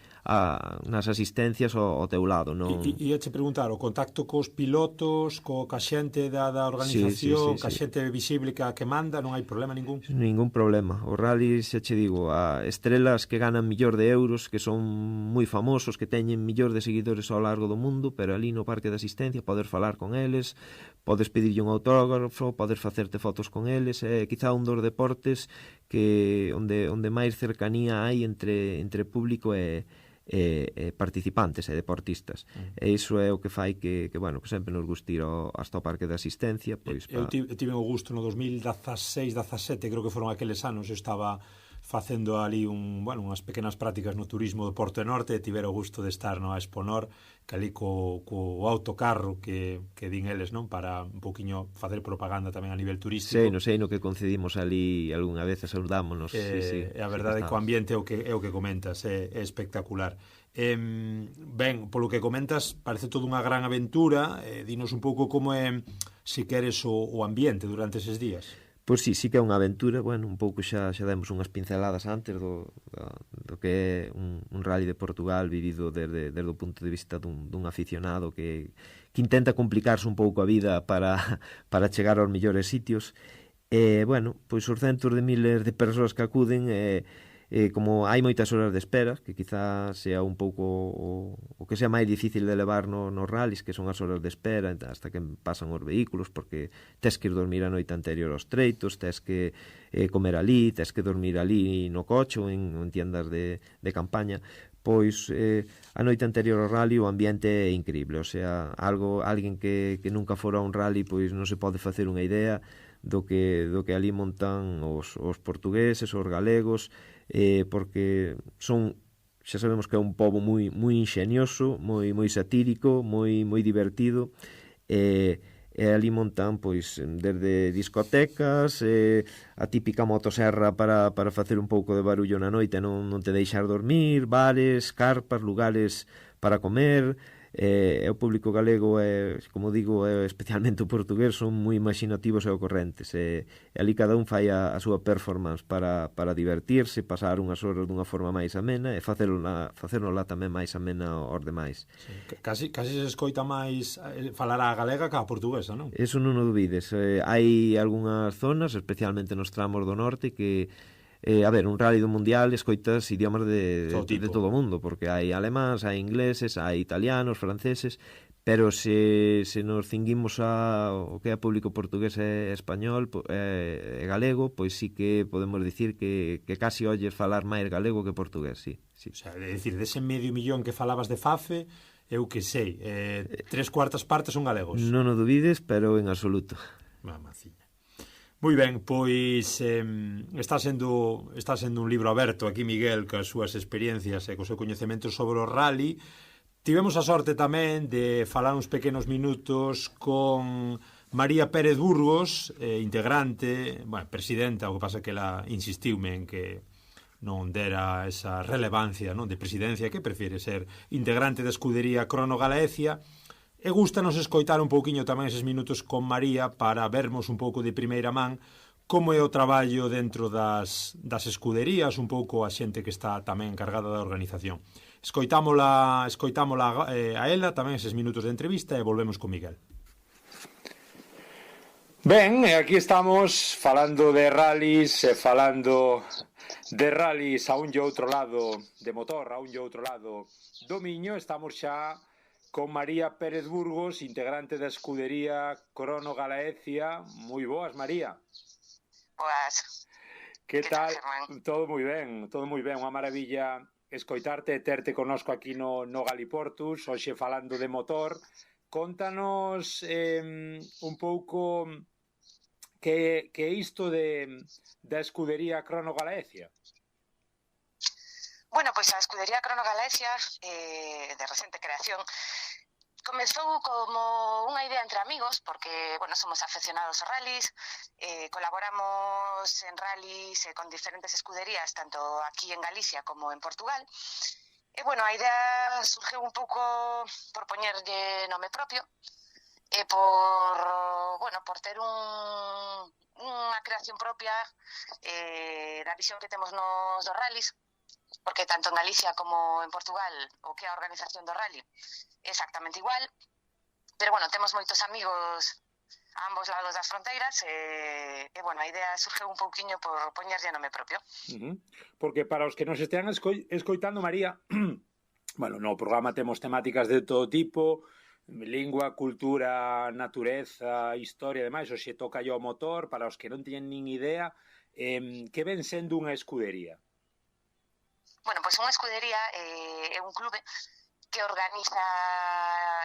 nas asistencias ao teu lado, non? E te preguntar, o contacto cos pilotos, ca xente da organización, ca xente visible que manda, non hai problema ningún? Ningún problema. O rally, xa che digo, a estrelas que ganan millor de euros, que son moi famosos, que teñen millor de seguidores ao largo do mundo, pero ali no Parque de Asistencia poder falar con eles, podes pedirlle un autógrafo, podes facerte fotos con eles. É quizá un dos deportes que onde máis cercanía hai entre público e participantes e deportistas. E iso é o que fai que bueno, que sempre nos guste ir hasta o Parque de Asistencia. Pois, eu tive o gusto no 2016-17, creo que foron aqueles anos, eu estaba facendo ali unhas pequenas prácticas no turismo do Porto de Norte, e tivera o gusto de estar no Exponor, que ali co autocarro que din eles, non, para un poquinho facer propaganda tamén a nivel turístico. Sei no que concedimos ali algunha vez, saudámonos. E a verdade é que o ambiente é o que comentas, é espectacular. Ben, polo que comentas, parece toda unha gran aventura. Dinos un pouco como é, se queres, o ambiente durante eses días. Pois sí que é unha aventura. Bueno, un pouco xa demos unhas pinceladas antes do que é un rally de Portugal vivido desde o punto de vista dun aficionado que intenta complicarse un pouco a vida para chegar aos mellores sitios. Bueno, pois os centos de miles de persoas que acuden, como hai moitas horas de espera, que quizá sea un pouco o que sea máis difícil de levar nos rallies, que son as horas de espera hasta que pasan os vehículos, porque tes que ir dormir a noite anterior aos treitos, tes que comer ali, tes que dormir ali no coche ou en tiendas de campaña. Pois a noite anterior ao rally o ambiente é increíble, o sea, alguén que nunca fora a un rally pois non se pode facer unha idea do que ali montan os portugueses, os galegos, porque xa sabemos que é un pobo moi inxenioso, moi satírico, moi divertido, e ali montan pois desde discotecas, a típica motoserra para facer un pouco de barullo na noite, non te deixar dormir, bares, carpas, lugares para comer. O público galego, como digo, especialmente o portugués, son moi imaginativos e ocorrentes, e ali cada un fai a súa performance para divertirse, pasar unhas horas dunha forma máis amena e facernosla tamén máis amena aos demais. Sí, casi se escoita máis falar a galega que a portuguesa, non? Eso non o dubides. Hai algunhas zonas, especialmente nos tramos do norte, que un rally do mundial escoitas idiomas de todo o mundo, porque hai alemáns, hai ingleses, hai italianos, franceses, pero se nos cinguimos ao que é público portugués e español e galego, pois sí que podemos dicir que casi olles falar máis galego que portugués, sí. O sea, é dicir, dese medio millón que falabas de Fafe, eu que sei, 3/4 partes son galegos. Non o dubides, pero en absoluto. Mamaciña. Moi ben, pois está sendo un libro aberto aquí, Miguel, coas súas experiencias e co seu coñecemento sobre o rally. Tivemos a sorte tamén de falar uns pequenos minutos con María Pérez Burgos, integrante, presidenta, o que pasa que ela insistiume en que non dera esa relevancia, non, de presidencia, que prefire ser integrante da escudería Crono Galaecia. E gustanos escoitar un pouquiño tamén eses minutos con María para vermos un pouco de primeira man como é o traballo dentro das escuderías, un pouco a xente que está tamén encargada da organización. Escoitámola a ela tamén eses minutos de entrevista e volvemos con Miguel. Ben, aquí estamos falando de rallies e falando de rallies a un e outro lado de motor, a un e outro lado do Miño. Estamos xa con María Pérez Burgos, integrante da escudería Crono Galaecia. Moi boas, María. Boas. Que tal? Todo moi ben, unha maravilla escoitarte e terte connosco aquí no Galiportus, hoxe falando de motor. Contanos un pouco que é isto da escudería Crono Galaecia. Bueno, pois a escudería Crono Galaecia, de recente creación, comezou como unha idea entre amigos, porque, bueno, somos afeccionados aos rallies, colaboramos en rallies con diferentes escuderías, tanto aquí en Galicia como en Portugal. E, bueno, a idea surgiu un pouco por poñerlle nome propio, e por ter unha creación propia da visión que temos nos dos rallies, porque tanto en Galicia como en Portugal o que é a organización do rally é exactamente igual, pero bueno, temos moitos amigos a ambos lados das fronteiras e bueno, a idea surgiu un pouquiño por poñerlle nome propio. Porque para os que nos estean escoitando, María, bueno, no programa temos temáticas de todo tipo, lingua, cultura, natureza, historia e demais, hoxe toca yo o motor. Para os que non teñen nin idea, que ven sendo unha escudería? Bueno, pois unha escudería é un clube que organiza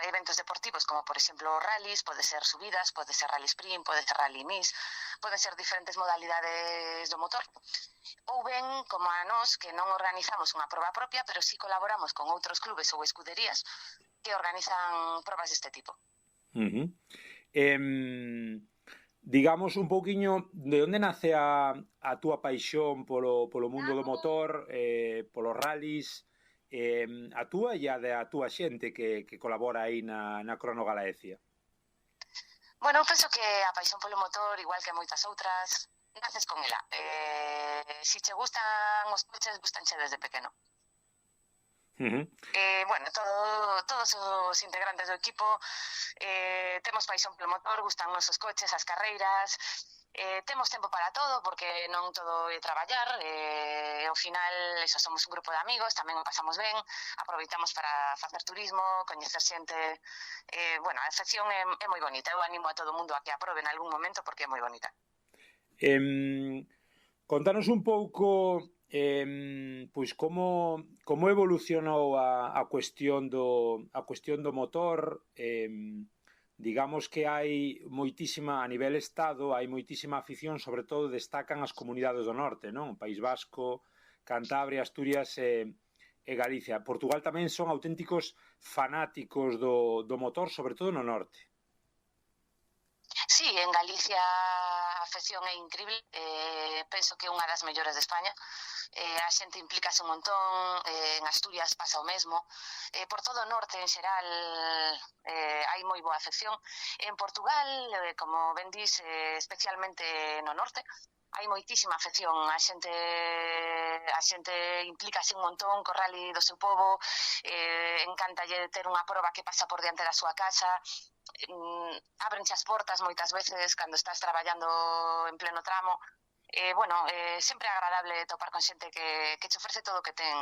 eventos deportivos como por exemplo rallies, pode ser subidas, pode ser rally sprint, pode ser rally mix, poden ser diferentes modalidades do motor. Ou ben, como a nós, que non organizamos unha proba propia, pero sí colaboramos con outros clubes ou escuderías que organizan probas deste tipo. Digamos un pouquiño de onde nace a túa paixón polo mundo do motor, polos rallies, a túa e a túa xente que colabora aí na Crono Galaecia? Bueno, eu penso que a paixón polo motor, igual que moitas outras, naces con ela. Si che gustan os coches, gustanche desde pequeno. Bueno, todos os integrantes do equipo temos paixón polo motor, gustan os coches, as carreiras, temos tempo para todo porque non todo é traballar, ao final eso, somos un grupo de amigos, tamén o pasamos ben, aproveitamos para facer turismo, coñecer xente, bueno, a afección é moi bonita, eu animo a todo o mundo a que aprobe en algún momento porque é moi bonita. Contanos un pouco pois como evolucionou a cuestión do motor. Digamos que hai moitísima, a nivel estado, hai moitísima afición, sobre todo destacan as comunidades do norte, non? País Vasco, Cantabria, Asturias e Galicia. Portugal tamén son auténticos fanáticos do motor, sobre todo no norte. Sí, en Galicia a afección é incrível, penso que é unha das mellores de España. A xente implícase un montón, en Asturias pasa o mesmo, por todo o norte en xeral hai moi boa afección. En Portugal, como ben dis, especialmente no norte, hai moitísima afección, a xente implícase un montón co rally do seu pobo, encantalle ter unha proba que pasa por diante da súa casa, ábrenche as portas moitas veces cando estás traballando en pleno tramo. Bueno, sempre é agradable topar con xente que che ofrece todo o que ten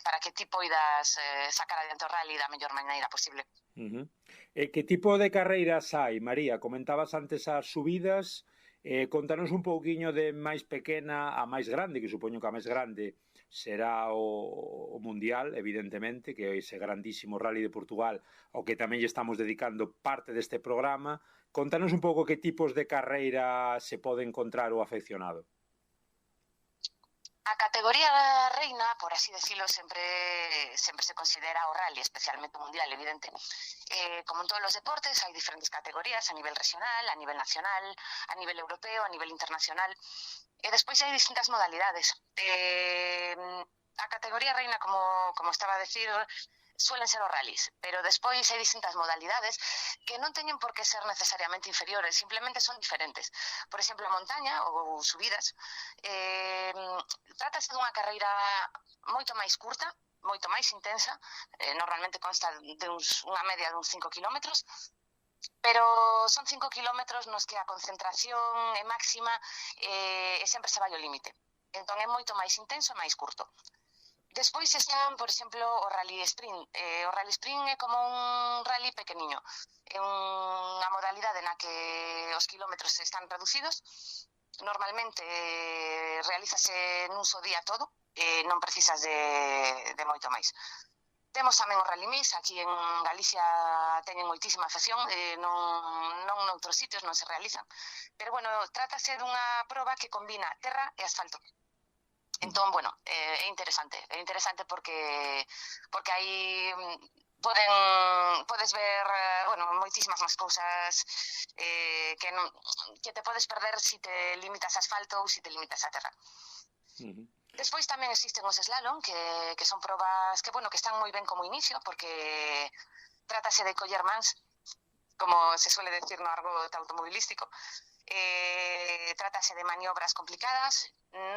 para que ti poidas sacar adiante o rally da mellor maneira posible. Que tipo de carreiras hai, María? Comentabas antes as subidas, contanos un pouquiño de máis pequena a máis grande, que supoño que a máis grande será o Mundial, evidentemente, que é ese grandísimo Rally de Portugal, ao que tamén lle estamos dedicando parte deste programa. Contanos un pouco que tipos de carreira se pode encontrar o afeccionado. A categoría reina, por así decirlo, sempre se considera o rally, especialmente o mundial, evidente. Como en todos os deportes, hai diferentes categorías a nivel regional, a nivel nacional, a nivel europeo, a nivel internacional. E despois hai distintas modalidades. A categoría reina, como estaba a decir, suelen ser os rallies, pero despois hai distintas modalidades que non teñen por que ser necesariamente inferiores, simplemente son diferentes. Por exemplo, a montaña ou subidas, trátase dunha carreira moito máis curta, moito máis intensa, normalmente consta de unha media de uns 5 kilómetros, pero son 5 kilómetros nos que a concentración é máxima e sempre se vai ao límite. Entón é moito máis intenso e máis curto. Despois están, por exemplo, o rally sprint. O rally sprint é como un rally pequeniño. É unha modalidade na que os kilómetros están reducidos. Normalmente realízase nun só día todo, non precisas de moito máis. Temos tamén o rally mix, aquí en Galicia teñen moitísima afección, non noutros sitios non se realizan. Pero, bueno, trátase dunha proba que combina terra e asfalto. Entón, bueno, é interesante porque aí podes ver, bueno, moitísimas máis cousas que te podes perder se te limitas a asfalto ou se te limitas a terra. Despois tamén existen os slalom, que son probas que están moi ben como inicio, porque trátase de coller mans, como se suele decir no argot automobilístico. Trátase de maniobras complicadas,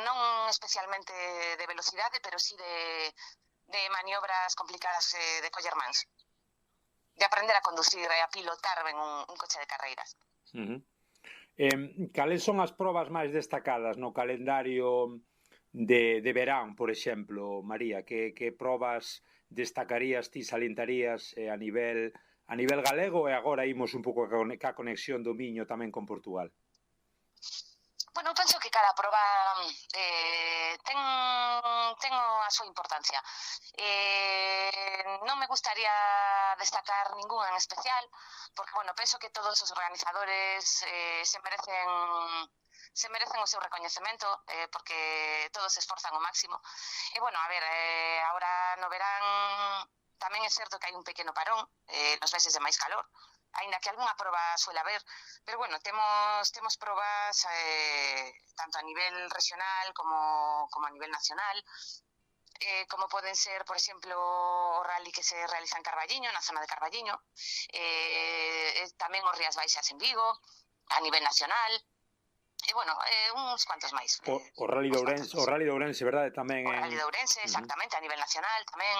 non especialmente de velocidade, pero sí de maniobras complicadas de coller mans, de aprender a conducir e a pilotar ben un coche de carreiras. Cales son as probas máis destacadas no calendario de verán, por exemplo, María? Que probas destacarías, ti salientarías a nivel galego, e agora imos un pouco ca conexión do Miño tamén con Portugal? Bueno, penso que cada proba ten a súa importancia. Non me gustaría destacar ninguna en especial, porque, bueno, penso que todos os organizadores se merecen o seu recoñecemento, porque todos se esforzan ao máximo. E, bueno, a ver, agora no verán tamén é certo que hai un pequeno parón nos meses de máis calor, aínda que algunha proba suele haber, pero bueno, temos probas tanto a nivel regional como a nivel nacional, como poden ser, por exemplo, o rally que se realiza en Carballiño, na zona de Carballiño, tamén os Rías Baixas en Vigo, a nivel nacional, e, bueno, uns cuantos máis. O Rally de Ourense, verdade, tamén. O Rally de Ourense, exactamente, a nivel nacional tamén.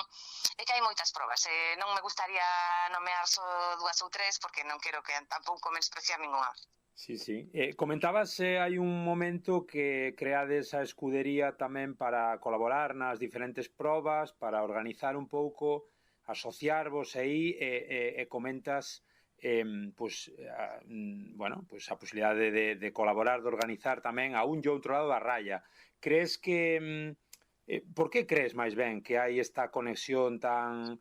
É que hai moitas probas. Non me gustaría nomear só 2 ou 3, porque non quero que tampouco menospreciar ninguna. Sí, sí. Comentabas hai un momento que creades a escudería tamén para colaborar nas diferentes probas, para organizar un pouco, asociarvos aí, e comentas a posibilidade de colaborar, de organizar tamén a un e outro lado da raya. Crees que por que crees máis ben que hai esta conexión tan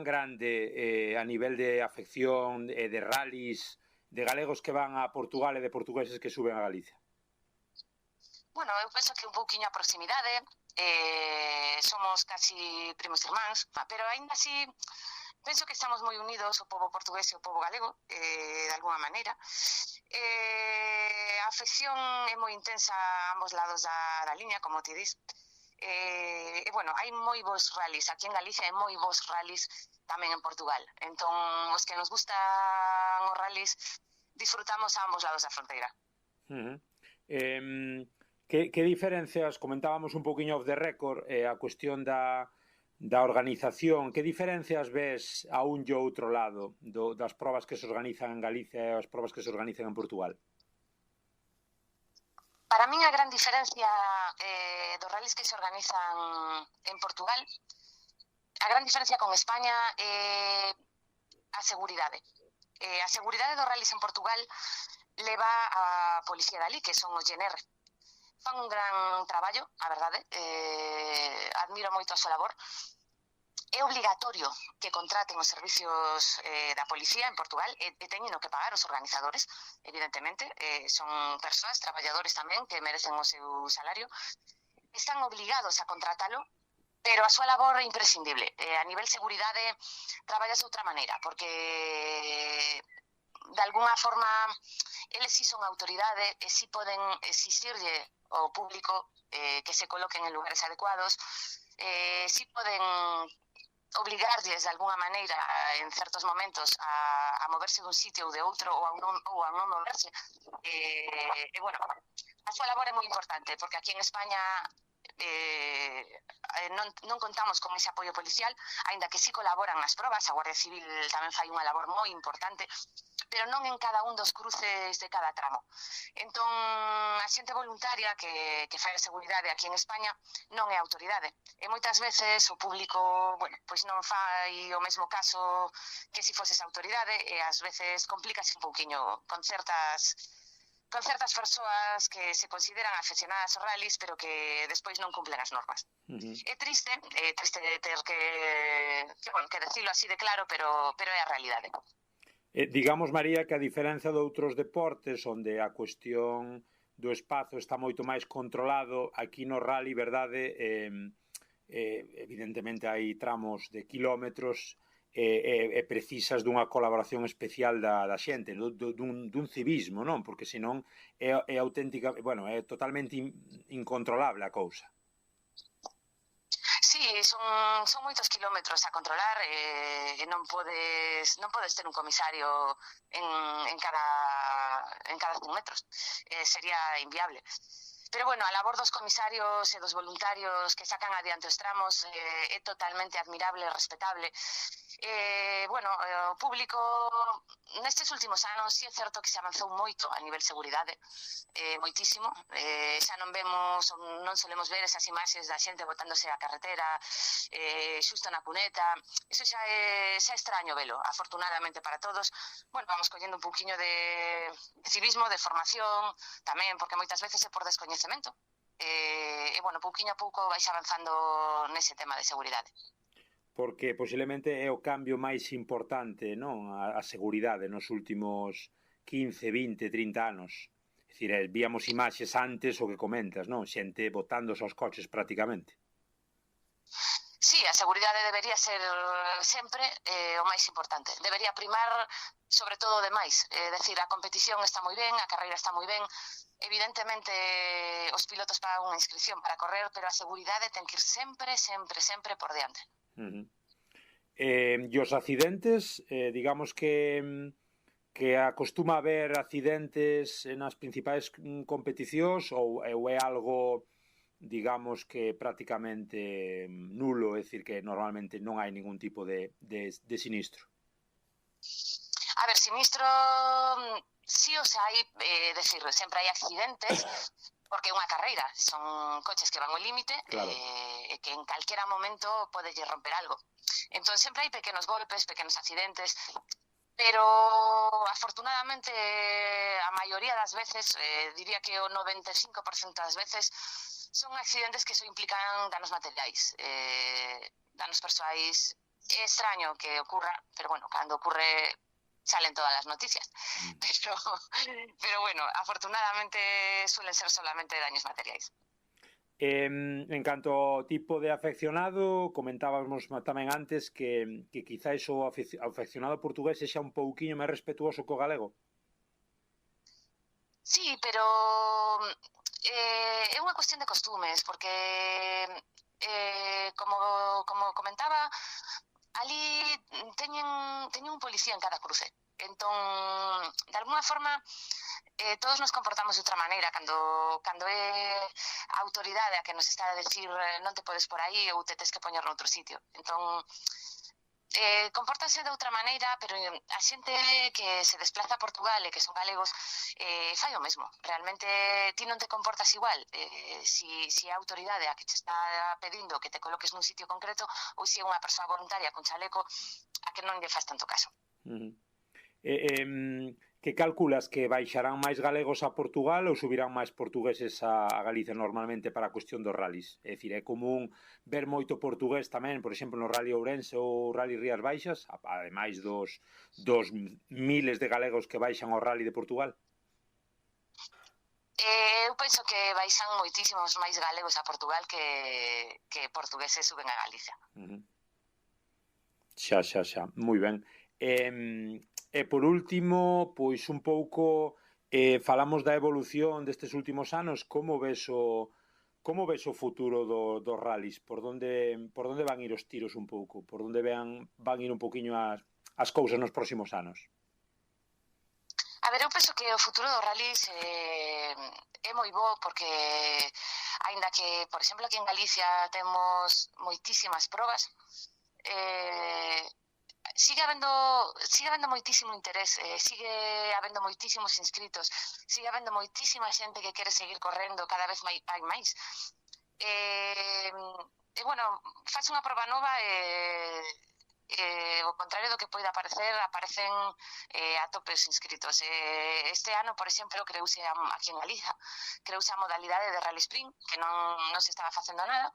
grande a nivel de afección e de rallies de galegos que van a Portugal e de portugueses que suben a Galicia? Bueno, eu penso que un pouquiño a proximidade, somos casi primos irmáns, pero aínda así penso que estamos moi unidos, o pobo portugués e o pobo galego, de alguma maneira. A afección é moi intensa a ambos lados da liña, como te dis. E, bueno, hai moi bons rallies aquí en Galicia e moi bons rallies tamén en Portugal. Entón, os que nos gustan os rallies disfrutamos a ambos lados da fronteira. Que diferencias, comentábamos un poquinho off the record, a cuestión da organización, que diferencias ves a un e outro lado das probas que se organizan en Galicia e as probas que se organizan en Portugal? Para min a gran diferencia dos rallies que se organizan en Portugal, a gran diferencia con España é a seguridade. A seguridade dos rallies en Portugal leva a policía dali, que son os GNR. Fan un gran traballo, a verdade, admiro moito a súa labor. É obligatorio que contraten os servicios da policía en Portugal e teñen que pagar os organizadores, evidentemente, son persoas, traballadores tamén, que merecen o seu salario, están obligados a contratalo, pero a súa labor é imprescindible. A nivel seguridade traballas de outra maneira, porque de alguna forma eles si son autoridade e si poden exixirlle ao público que se coloquen en lugares adecuados, si poden obligarlles de alguna maneira en certos momentos a moverse dun sitio ou de outro ou a non moverse. E, bueno, a súa labor é moi importante, porque aquí en España non contamos con ese apoio policial, aínda que sí colaboran nas probas, a Guardia Civil tamén fai unha labor moi importante, pero non en cada un dos cruces de cada tramo. Entón, a xente voluntaria que fai a seguridade aquí en España non é autoridade. E moitas veces o público, bueno, pois non fai o mesmo caso que se foses autoridade e ás veces complícase un pouquiño con certas persoas que se consideran afeccionadas aos rallies, pero que despois non cumplen as normas. É triste ter que decirlo así de claro, pero é a realidade. Digamos, María, que a diferenza de outros deportes onde a cuestión do espazo está moito máis controlado, aquí no rally, verdade, evidentemente hai tramos de kilómetros e precisas dunha colaboración especial da xente, dun civismo, non? Porque senón é auténtica, bueno, é totalmente incontrolable a cousa. Sí, son moitos kilómetros a controlar e non podes ter un comisario en cada 100 metros. Sería inviable. Pero, bueno, a labor dos comisarios e dos voluntarios que sacan adiante os tramos é totalmente admirable e respetable. Bueno, o público nestes últimos anos sí é certo que se avanzou moito a nivel seguridade, moitísimo. Xa non solemos ver esas imaxes da xente botándose a carretera xusto na cuneta. Eso xa é extraño velo, afortunadamente para todos. Bueno, vamos collendo un pouquiño de civismo, de formación, tamén, porque moitas veces é por descoñecemento. Bueno, pouquiño a pouco vais avanzando nese tema de seguridade. Porque posiblemente é o cambio máis importante, non? A seguridade nos últimos 15, 20, 30 anos. É dicir, víamos imaxes antes o que comentas, non? Xente botándose aos coches prácticamente. Sí, a seguridade debería ser sempre o máis importante. Debería primar sobre todo o demais. É dicir, a competición está moi ben, a carreira está moi ben. Evidentemente, os pilotos pagan unha inscripción para correr, pero a seguridade ten que ir sempre, sempre, sempre por diante. E os accidentes, digamos que acostuma haber accidentes nas principais competicións ou é algo, digamos, que prácticamente nulo, é dicir, que normalmente non hai ningún tipo de sinistro? A ver, sinistro sí os hai, decir, sempre hai accidentes, porque é unha carreira, son coches que van ao límite, claro, e que en calquera momento podelle romper algo. Entón, sempre hai pequenos golpes, pequenos accidentes, pero afortunadamente a maioría das veces, diría que o 95% das veces, son accidentes que só implican danos materiais, danos persoais. É extraño que ocurra, pero bueno, cando ocurre salen todas las noticias, pero bueno, afortunadamente suelen ser solamente daños materiais. En canto ao tipo de afeccionado, comentábamos tamén antes que quizáis o afeccionado portugués sexa un pouquiño máis respetuoso co galego. Sí, pero é unha cuestión de costumes, porque como comentaba, ali teñen un policía en cada cruce. Entón, de alguna forma, todos nos comportamos de outra maneira cando é a autoridade a que nos está a decir non te podes por aí ou te tes que poñer noutro sitio. Entón, compórtanse de outra maneira, pero a xente que se desplaza a Portugal e que son galegos fai o mesmo. Realmente ti non te comportas igual si a autoridade a que te está pedindo que te coloques nun sitio concreto ou se é unha persoa voluntaria con chaleco a que non lle faz tanto caso. Que calculas que baixarán máis galegos a Portugal ou subirán máis portugueses a Galicia normalmente para a cuestión dos rallies? É dicir, é común ver moito portugués tamén, por exemplo, no Rally Ourense ou Rally Rías Baixas, ademais dos miles de galegos que baixan ao Rally de Portugal? Eu penso que baixan moitísimos máis galegos a Portugal que portugueses suben a Galicia. Xa, moi ben. E por último, pois un pouco falamos da evolución destes últimos anos. Como ves o futuro dos rallies? Por onde van ir os tiros un pouco? Por onde van ir un poquinho as cousas nos próximos anos? A ver, eu penso que o futuro dos rallies é moi bo, porque aínda que, por exemplo, aquí en Galicia temos moitísimas probas, sigue habendo moitísimo interés, sigue habendo moitísimos inscritos, sigue habendo moitísima xente que quere seguir correndo, cada vez hai máis. Bueno, faz unha proba nova o contrario do que poida parecer, aparecen a tope os inscritos. Este ano, por exemplo, creouse aquí en Galicia, creouse a modalidade de Rally Sprint, que non se estaba facendo nada,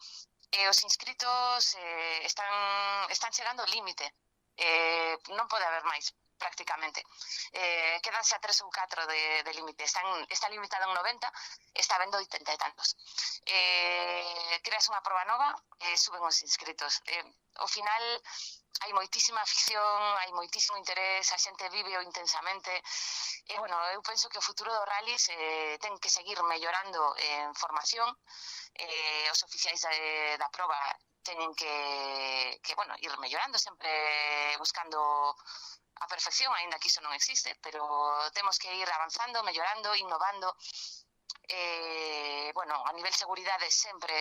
e os inscritos están chegando ao límite. Non pode haber máis, prácticamente. Quedanse a 3 ou 4 de límite. Está limitado en 90, está vendo 80 e tantos. Creas unha proba nova e suben os inscritos. Ao final, hai moitísima afición, hai moitísimo interés, a xente vive intensamente. Bueno, eu penso que o futuro dos rallies ten que seguir mellorando en formación. Os oficiais da proba teñen que ir mellorando, sempre buscando a perfección, aínda que iso non existe, pero temos que ir avanzando, mellorando, innovando, Bueno, a nivel seguridade sempre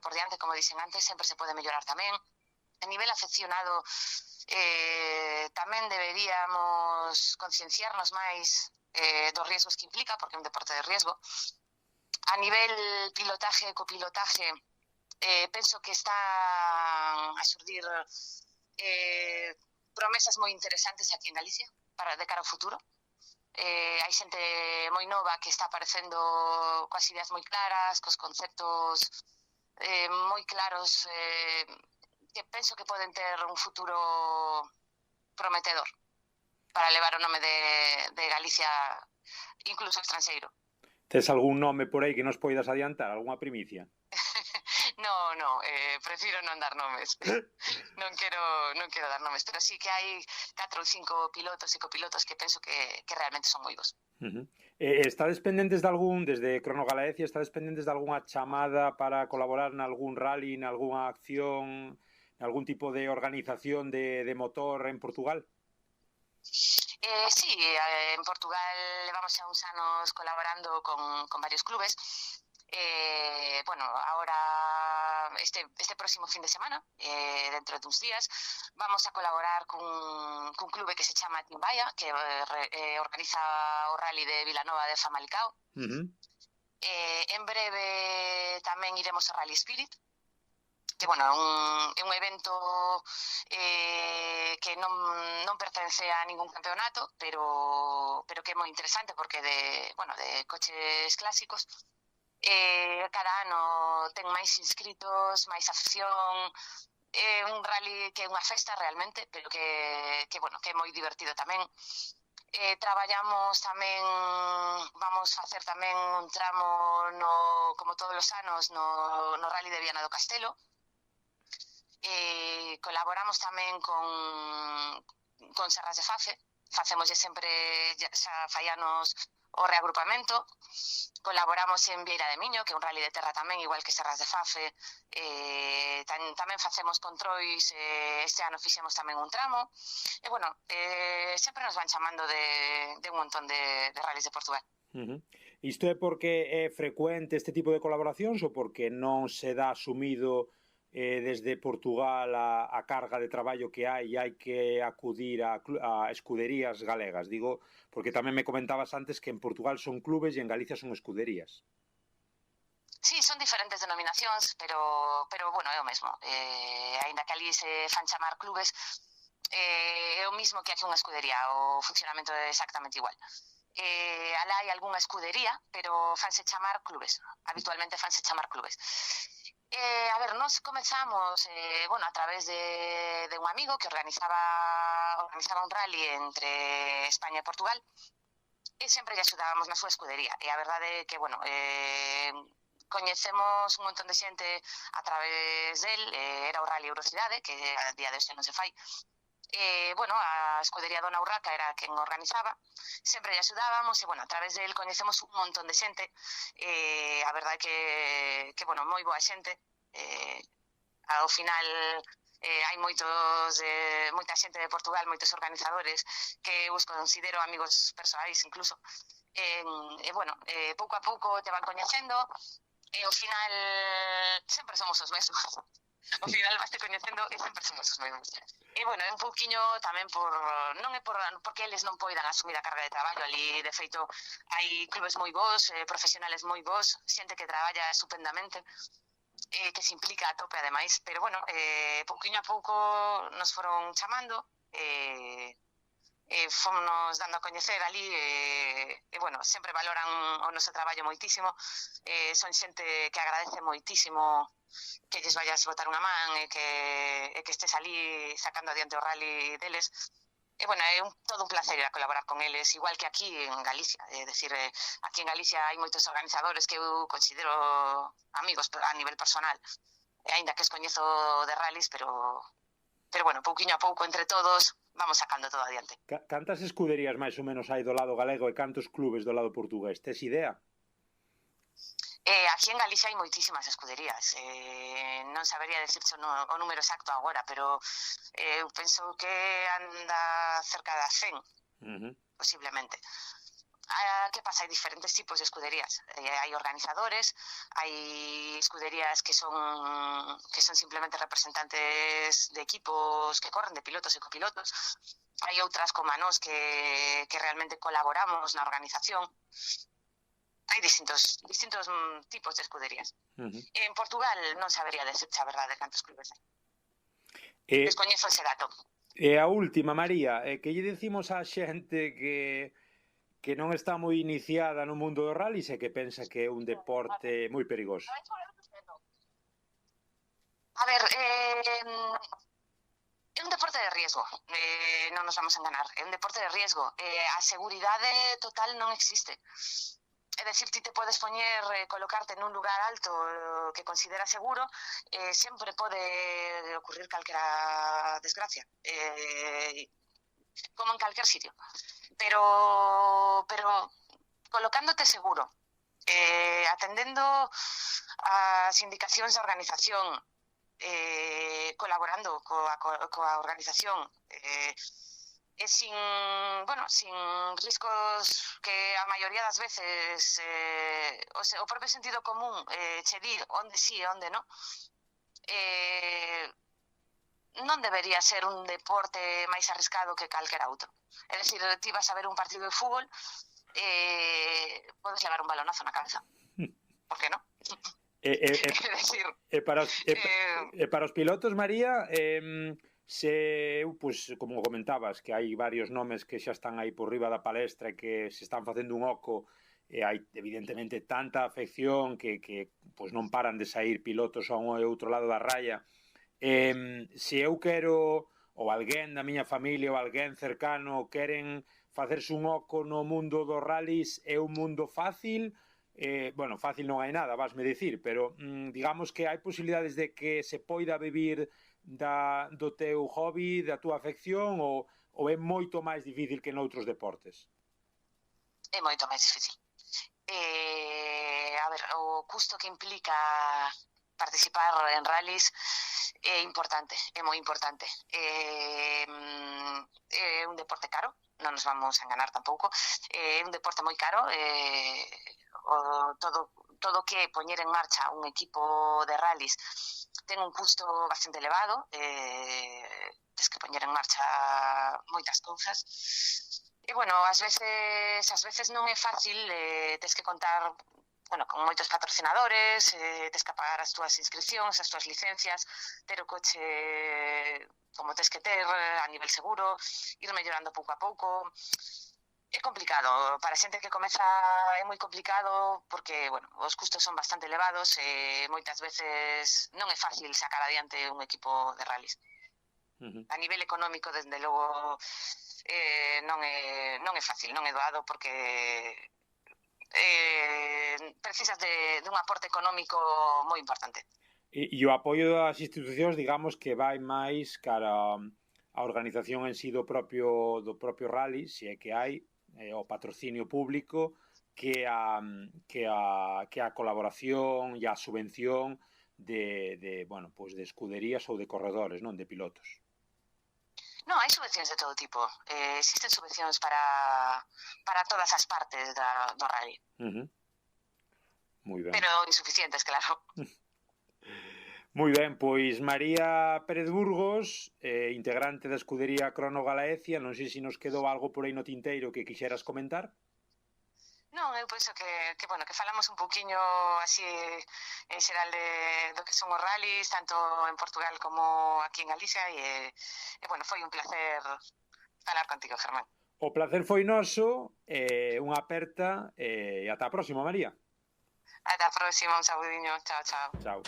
por diante, como dixen antes, sempre se pode mellorar tamén. A nivel afeccionado tamén deberíamos concienciarnos máis dos riesgos que implica, porque é un deporte de riesgo. A nivel pilotaje e copilotaje, penso que están a xurdir promesas moi interesantes aquí en Galicia de cara ao futuro. Hai xente moi nova que está aparecendo coas ideas moi claras, cos conceptos moi claros, que penso que poden ter un futuro prometedor para levar o nome de Galicia incluso estranxeiro. Tes algún nome por aí que nos poidas adiantar, algunha primicia? No, prefiro non dar nomes. non quero dar nomes, pero sí que hai 4 ou 5 pilotos e copilotos que penso que realmente son moi bons. Estades pendentes de algún, desde Crono Galicia, estades pendentes de algunha chamada para colaborar nalgún rally, nalgúna acción, algún tipo de organización de motor en Portugal? Sí, en Portugal levamos xa uns anos colaborando con varios clubes. Bueno, ahora este próximo fin de semana, dentro de uns días, vamos a colaborar cun clube que se chama Timbaya, que organiza o rally de Vilanova de Famalicao. En breve tamén iremos ao Rally Spirit, que, bueno, é un evento que non pertence a ningún campeonato, pero que é moi interesante porque de coches clásicos. Cada ano ten máis inscritos, máis afección, é un rally que é unha festa realmente, pero que é moi divertido tamén. Traballamos tamén, vamos facer tamén un tramo como todos os anos no Rally de Viana do Castelo. Colaboramos tamén con Serras de Fafe, facemoslle sempre, xa fai anos, o reagrupamento. Colaboramos en Vieira de Miño, que é un rally de terra tamén, igual que Serras de Fafe. Tamén facemos controis, este ano fixemos tamén un tramo. E, bueno, sempre nos van chamando de un montón de rallies de Portugal. Isto é porque é frecuente este tipo de colaboracións ou porque non se dá asumido desde Portugal a carga de traballo que hai e hai que acudir a escuderías galegas? Digo, porque tamén me comentabas antes que en Portugal son clubes e en Galicia son escuderías. Sí, son diferentes denominacións, pero bueno, é o mesmo. Aínda que ali se fan chamar clubes, é o mismo que aquí unha escudería, o funcionamento é exactamente igual. Alá hai algunha escudería, pero fanse chamar clubes. Habitualmente fanse chamar clubes. A ver, nos comezamos a través de un amigo que organizaba un rally entre España e Portugal e sempre lle axudábamos na súa escudería. E a verdade é que, coñecemos un montón de xente a través del, era o Rally Eurocidade, que a día de hoxe non se fai. A escudería Dona Urraca era quen organizaba, sempre lle axudábamos e, a través del coñecemos un montón de xente. A verdade é que moi boa xente. Ao final hai moita xente de Portugal, moitos organizadores que os considero amigos persoais incluso. Pouco a pouco te van coñecendo e ao final sempre somos os mesmos. Ao final vaste coñecendo e sempre somos os mesmos. E, é un pouquiño tamén non é porque eles non poidan asumir a carga de traballo ali. De feito, hai clubes moi bons, profesionales moi bons, xente que traballa estupendamente, que se implica a tope ademais, pero pouquiño a pouco nos foron chamando, fomos dando a coñecer ali e sempre valoran o noso traballo moitísimo. Son xente que agradece moitísimo que lles vayas botar unha man e que estés ali sacando adiante o rally deles. É todo un placer ir a colaborar con eles, igual que aquí en Galicia. É dicir, aquí en Galicia hai moitos organizadores que eu considero amigos a nivel personal, aínda que os coñezo de rallies, pero pouquiño a pouco entre todos vamos sacando todo adiante. Cantas escuderías máis ou menos hai do lado galego e cantos clubes do lado portugués? Tes idea? Aquí en Galicia hai moitísimas escuderías. Non sabería decirche o número exacto agora, pero eu penso que anda cerca de 100, posiblemente. ¿Qué pasa? Hay diferentes tipos de escuderías. Hay organizadores, hay escuderías que son simplemente representantes de equipos que corren, de pilotos y copilotos. Hai outras como a nós que realmente colaboramos na organización. Hai distintos tipos de escuderías. En Portugal non sabería decirte a verdade cantos clubes hai. Descoñezo ese dato. E a última, María, que lle decimos á xente que non está moi iniciada no mundo do rally e que pensa que é un deporte moi perigoso? A ver, é un deporte de riesgo, non nos vamos a enganar, é un deporte de riesgo. A seguridade total non existe. É dicir, ti te podes poñer, colocarte nun lugar alto que consideras seguro, sempre pode ocurrir calquera desgracia, como en calquer sitio. Pero colocándote seguro, atendendo as indicacións da organización, colaborando coa organización, e sin riscos que a maioría das veces o propio sentido común che dir onde sí e onde non, non debería ser un deporte máis arriscado que calquera outro. É dicir, ti vas a ver un partido de fútbol e podes levar un balonazo na cabeza. Por que non? Para os pilotos, María, como comentabas, que hai varios nomes que xa están aí por riba da palestra e que se están facendo un oco, e hai evidentemente tanta afección que non paran de sair pilotos a un e outro lado da raya. Se eu quero, ou alguén da miña familia ou alguén cercano queren facerse un oco no mundo dos rallies, é un mundo fácil? Bueno, fácil non hai nada, vasme dicir, pero digamos que hai posibilidades de que se poida vivir do teu hobby, da túa afección, ou é moito máis difícil que noutros deportes? É moito máis difícil. A ver, o custo que implica participar en rallies é importante, é moi importante. É un deporte caro, non nos vamos a enganar tampouco, é un deporte moi caro, todo que poñer en marcha un equipo de rallies ten un custo bastante elevado, tens que poñer en marcha moitas cousas. E, bueno, ás veces non é fácil, tens que contar con moitos patrocinadores, tens que pagar as túas inscripcións, as túas licencias, ter o coche como tens que ter a nivel seguro, ir mellorando pouco a pouco. É complicado, para a xente que comeza é moi complicado porque, os custos son bastante elevados e moitas veces non é fácil sacar adiante un equipo de rallies. A nivel económico, desde logo, non é fácil, non é doado porque precisas dun aporte económico moi importante. E o apoio das institucións, digamos, que vai máis cara a organización en sí do propio rally, se é que hai, o patrocinio público, que a colaboración e a subvención de escuderías ou de corredores, non, de pilotos. Non, hai subvencións de todo tipo. Existen subvencións para todas as partes do rally. Moi ben. Pero insuficientes, claro. Moi ben, pois María Pérez Burgos, integrante da escudería Crono Galaecia, non sei se nos quedou algo por aí no tinteiro que quixeras comentar. Non, eu penso que falamos un pouquiño así en xeral do que son os rallies, tanto en Portugal como aquí en Galicia, e foi un placer falar contigo, Germán. O placer foi noso, unha aperta, e ata a próxima, María. Ata a próxima, un saludiño, chao, chao. Chao.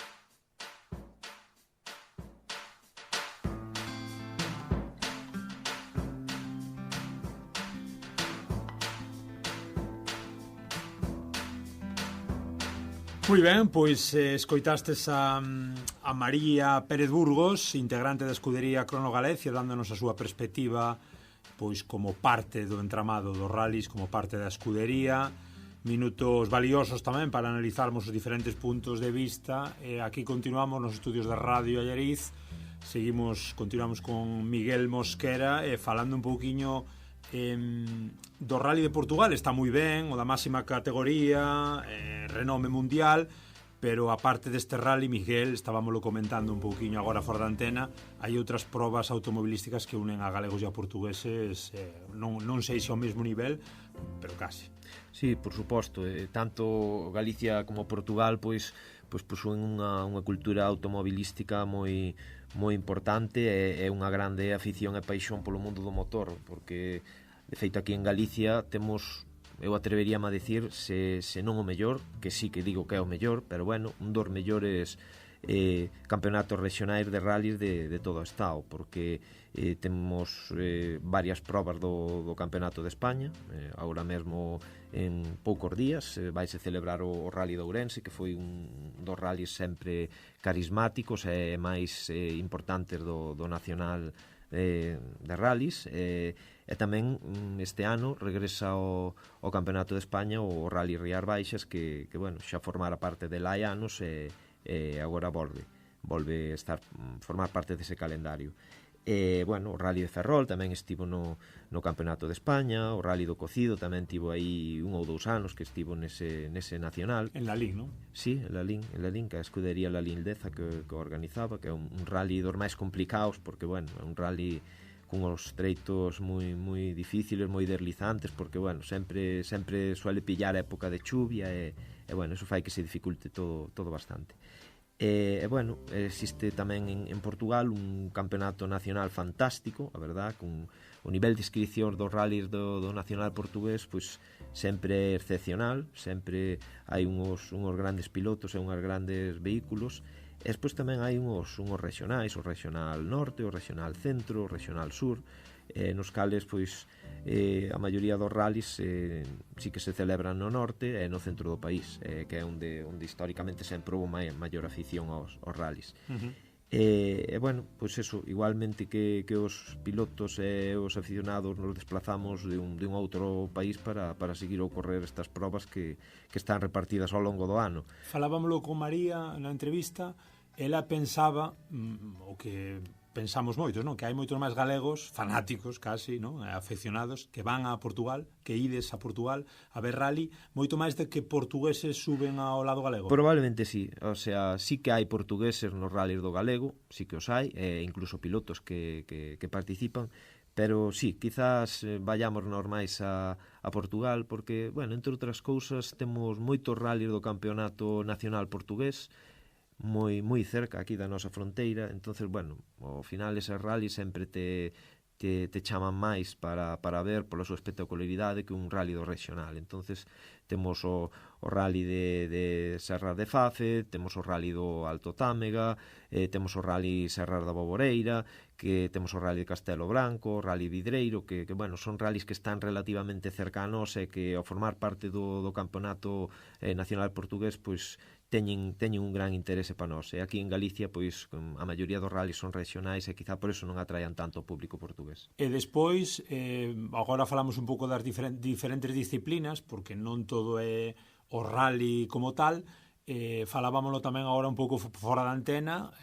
Moi ben, pois escoitastes a María Pérez Burgos, integrante da escudería Crono Galaecia, dándonos a súa perspectiva pois como parte do entramado dos rallies, como parte da escudería, minutos valiosos tamén para analizarmos os diferentes puntos de vista. E aquí continuamos nos estudios da Radio Allariz, continuamos con Miguel Mosquera, falando un pouquiño do Rally de Portugal está moi ben, o da máxima categoría, renome mundial, pero aparte deste rally, Miguel, estábamoslo comentando un pouquiño agora fora da antena, hai outras probas automobilísticas que unen a galegos e a portugueses, non sei se ao mesmo nivel, pero casi. Sí, por suposto, tanto Galicia como Portugal pois posúen unha cultura automobilística moi importante e unha grande afición e paixón polo mundo do motor, porque de feito aquí en Galicia temos, eu atreveríame a dicir, se non o mellor, que sí que digo que é o mellor, pero bueno, un dos mellores campeonatos regionais de rallies de todo o estado, porque temos varias probas do Campeonato de España. Agora mesmo en poucos días vaise celebrar o Rally de Ourense, que foi un dos rallies sempre carismáticos e máis importantes do nacional de rallies, e tamén este ano regresa ao Campeonato de España o Rally Rías Baixas, que bueno, xa formara parte de hai anos e agora volve estar formar parte dese calendario. Bueno, o Rally de Ferrol tamén estivo no Campeonato de España, o Rally do Cocido tamén tivo aí 1 ou 2 anos que estivo nese nacional. En Lalín, non? Sí, en Lalín, que a escudería Lalín Leza que organizaba, que é un rally dos máis complicados, porque, bueno, é un rally con os treitos moi difíciles, moi deslizantes, porque, bueno, sempre suele pillar a época de chuvia e bueno, eso fai que se dificulte todo bastante. Bueno, existe tamén en Portugal un campeonato nacional fantástico, a verdad, con o nivel de inscripción dos rallies do nacional portugués, pois sempre é excepcional, sempre hai uns grandes pilotos e unhas grandes vehículos. E despois tamén hai uns regionais, o regional norte, o regional centro, o regional sur, nos cales pois a maioría dos rallies sí que se celebran no norte e no centro do país, que é onde históricamente sempre houve maior afición aos rallies. Bueno, pois eso, igualmente que os pilotos e os aficionados nos desplazamos de un outro país para seguir ou correr estas probas que están repartidas ao longo do ano. Falábamoslo con María na entrevista, ela pensaba o que pensamos moitos, non? Que hai moitos máis galegos, fanáticos casi, non? Afeccionados, que van a Portugal, que ides a Portugal a ver rally, moito máis de que portugueses suben ao lado galego. Probablemente sí, o sea, sí que hai portugueses nos rallies do galego, sí que os hai, incluso pilotos que participan, pero sí, quizás vayamos normais a Portugal, porque, bueno, entre outras cousas, temos moitos rallies do campeonato nacional portugués, moi cerca aquí da nosa fronteira, entonces, bueno, ao final ese rally sempre te chaman máis para ver pola súa espectacularidade que un rally do regional. Entonces temos o rally de Serra de Fafe, temos o rally do Alto Támega, temos o rally Serra da Boboreira, que temos o rally de Castelo Branco, o rally Vidreiro, que bueno, son rallies que están relativamente cercanos e que ao formar parte do campeonato nacional portugués, pois teñen un gran interese para nós. E aquí en Galicia, pois, a maioría dos rallies son regionais e quizá por eso non atraían tanto o público portugués. E despois, agora falamos un pouco das diferentes disciplinas, porque non todo é o rally como tal. Falábamoslo tamén agora un pouco fora da antena.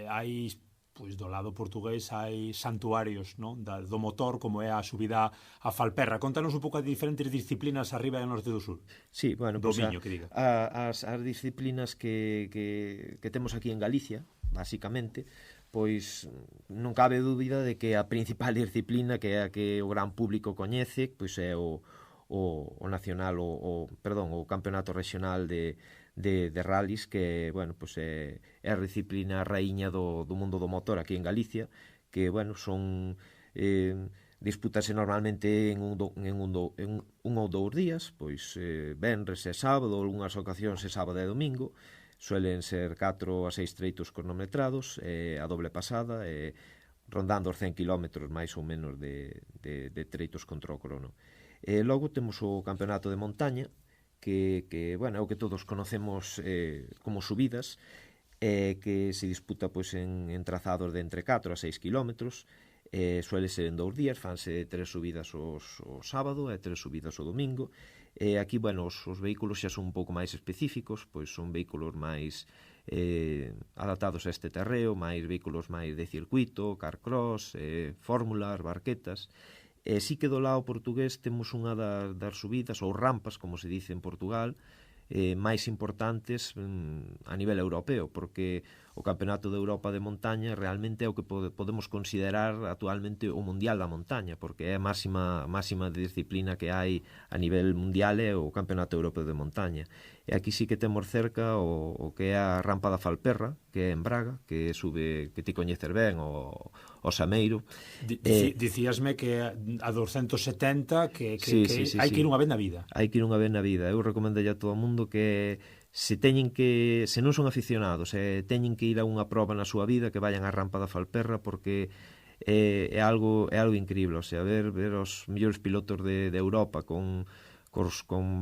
Hai, pois, do lado portugués hai santuarios, non? Do motor, como é a subida a Falperra. Contanos un pouco as diferentes disciplinas arriba e norte do sur. Sí, bueno, do Miño, que diga. As disciplinas que temos aquí en Galicia, basicamente, pois non cabe dúbida de que a principal disciplina, que é a que o gran público coñece, pois é o nacional, o campeonato regional de rallies, que, bueno, pues é a disciplina raíña do mundo do motor aquí en Galicia, que, bueno, son disputase normalmente en un ou dous días, pois venres e sábado, algunhas ocasións é sábado e domingo, suelen ser 4 a 6 treitos cronometrados, a doble pasada, rondando os 100 km máis ou menos de treitos contra o crono. Logo temos o campeonato de montaña, que bueno, é o que todos conocemos como subidas, que se disputa pois en trazados de entre 4 a 6 km, suele ser en 2 días, fanse 3 subidas o sábado e 3 subidas o domingo. Aquí, bueno, os vehículos xa son un pouco máis específicos, pois son vehículos máis adaptados a este terreo, máis vehículos máis de circuito, carcross, fórmulas, barquetas. E sí que do lado portugués temos unha das subidas ou rampas, como se dice en Portugal, máis importantes a nivel europeo, porque o Campeonato de Europa de montaña realmente é o que podemos considerar actualmente o Mundial da montaña, porque é a máxima disciplina que hai a nivel mundial é o Campeonato Europeo de montaña. E aquí sí que temos cerca o que é a rampa da Falperra, que é en Braga, que sube, que ti coñecer ben, o Sameiro. Dicíasme que a 270 que sí, hai que ir unha vez na vida. Hai que ir unha vez na vida. Eu recomendei a todo o mundo que se non son aficionados, teñen que ir a unha proba na súa vida, que vayan á rampa da Falperra, porque é algo incrível, o sea, ver os mellores pilotos de Europa con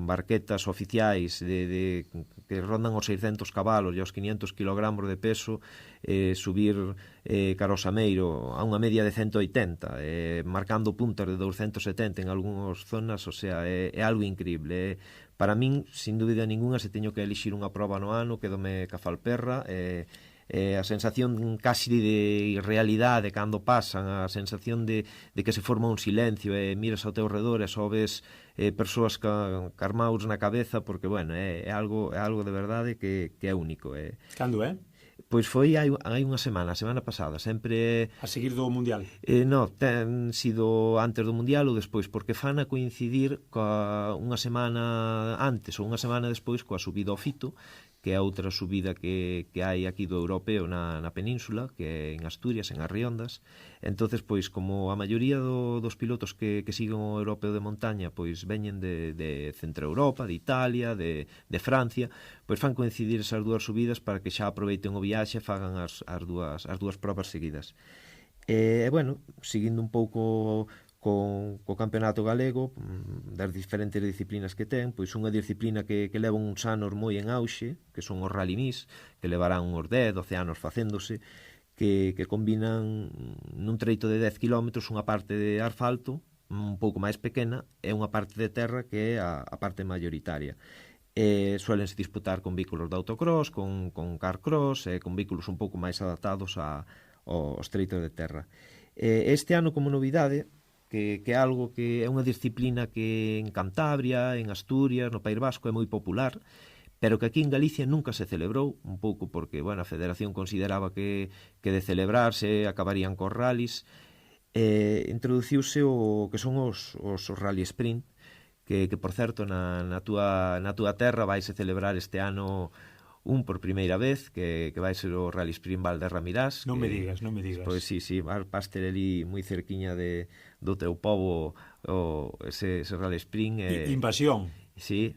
barquetas oficiais que rondan os 600 cabalos e os 500 kilogramos de peso, subir cara ao Sameiro a unha media de 180, marcando puntas de 270 en algunhas zonas, o sea, é algo increíble. Para min, sin dúbida ninguna, se teño que elixir unha proba no ano, quedome ca Falperra, a sensación casi de realidade cando pasan, a sensación de que se forma un silencio, miras ao teu redor e só ves persoas carmaus na cabeza, porque, bueno, é algo de verdade que é único. Cando é? Pois foi hai unha semana, a semana pasada, sempre... A seguir do Mundial? No, ten sido antes do Mundial ou despois, porque fan a coincidir unha semana antes ou unha semana despois coa subida ao Fito, que é outra subida que hai aquí do europeo na península, que é en Asturias, en As Riondas. Entonces, pois, como a maioría dos pilotos que siguen o europeo de montaña pois veñen de Centro Europa, de Italia, de Francia, pois fan coincidir esas dúas subidas para que xa aproveiten o viaxe e fagan as dúas probas seguidas. E, bueno, seguindo un pouco co campeonato galego, das diferentes disciplinas que ten, pois unha disciplina que leva uns anos moi en auxe, que son os Rally Mix, que levarán uns 10, 12 anos facéndose, que combinan nun treito de 10 km unha parte de asfalto un pouco máis pequena e unha parte de terra que é a parte mayoritaria. Suelense disputar con vehículos de autocross, con carcross, con vehículos un pouco máis adaptados aos treitos de terra. Este ano, como novidade, que é algo que é unha disciplina que en Cantabria, en Asturias, no País Vasco é moi popular, pero que aquí en Galicia nunca se celebrou, un pouco porque, bueno, a Federación consideraba que de celebrarse acabarían cos rallies. Introduciuse o que son os rally sprint, que por certo na túa terra vaise celebrar este ano por primeira vez, que vai ser o Rally Sprint Valderra Mirás. Non me digas. Pois sí, vas ter ali moi cerquiña do teu pobo ese Rally Sprint. Invasión. Sí.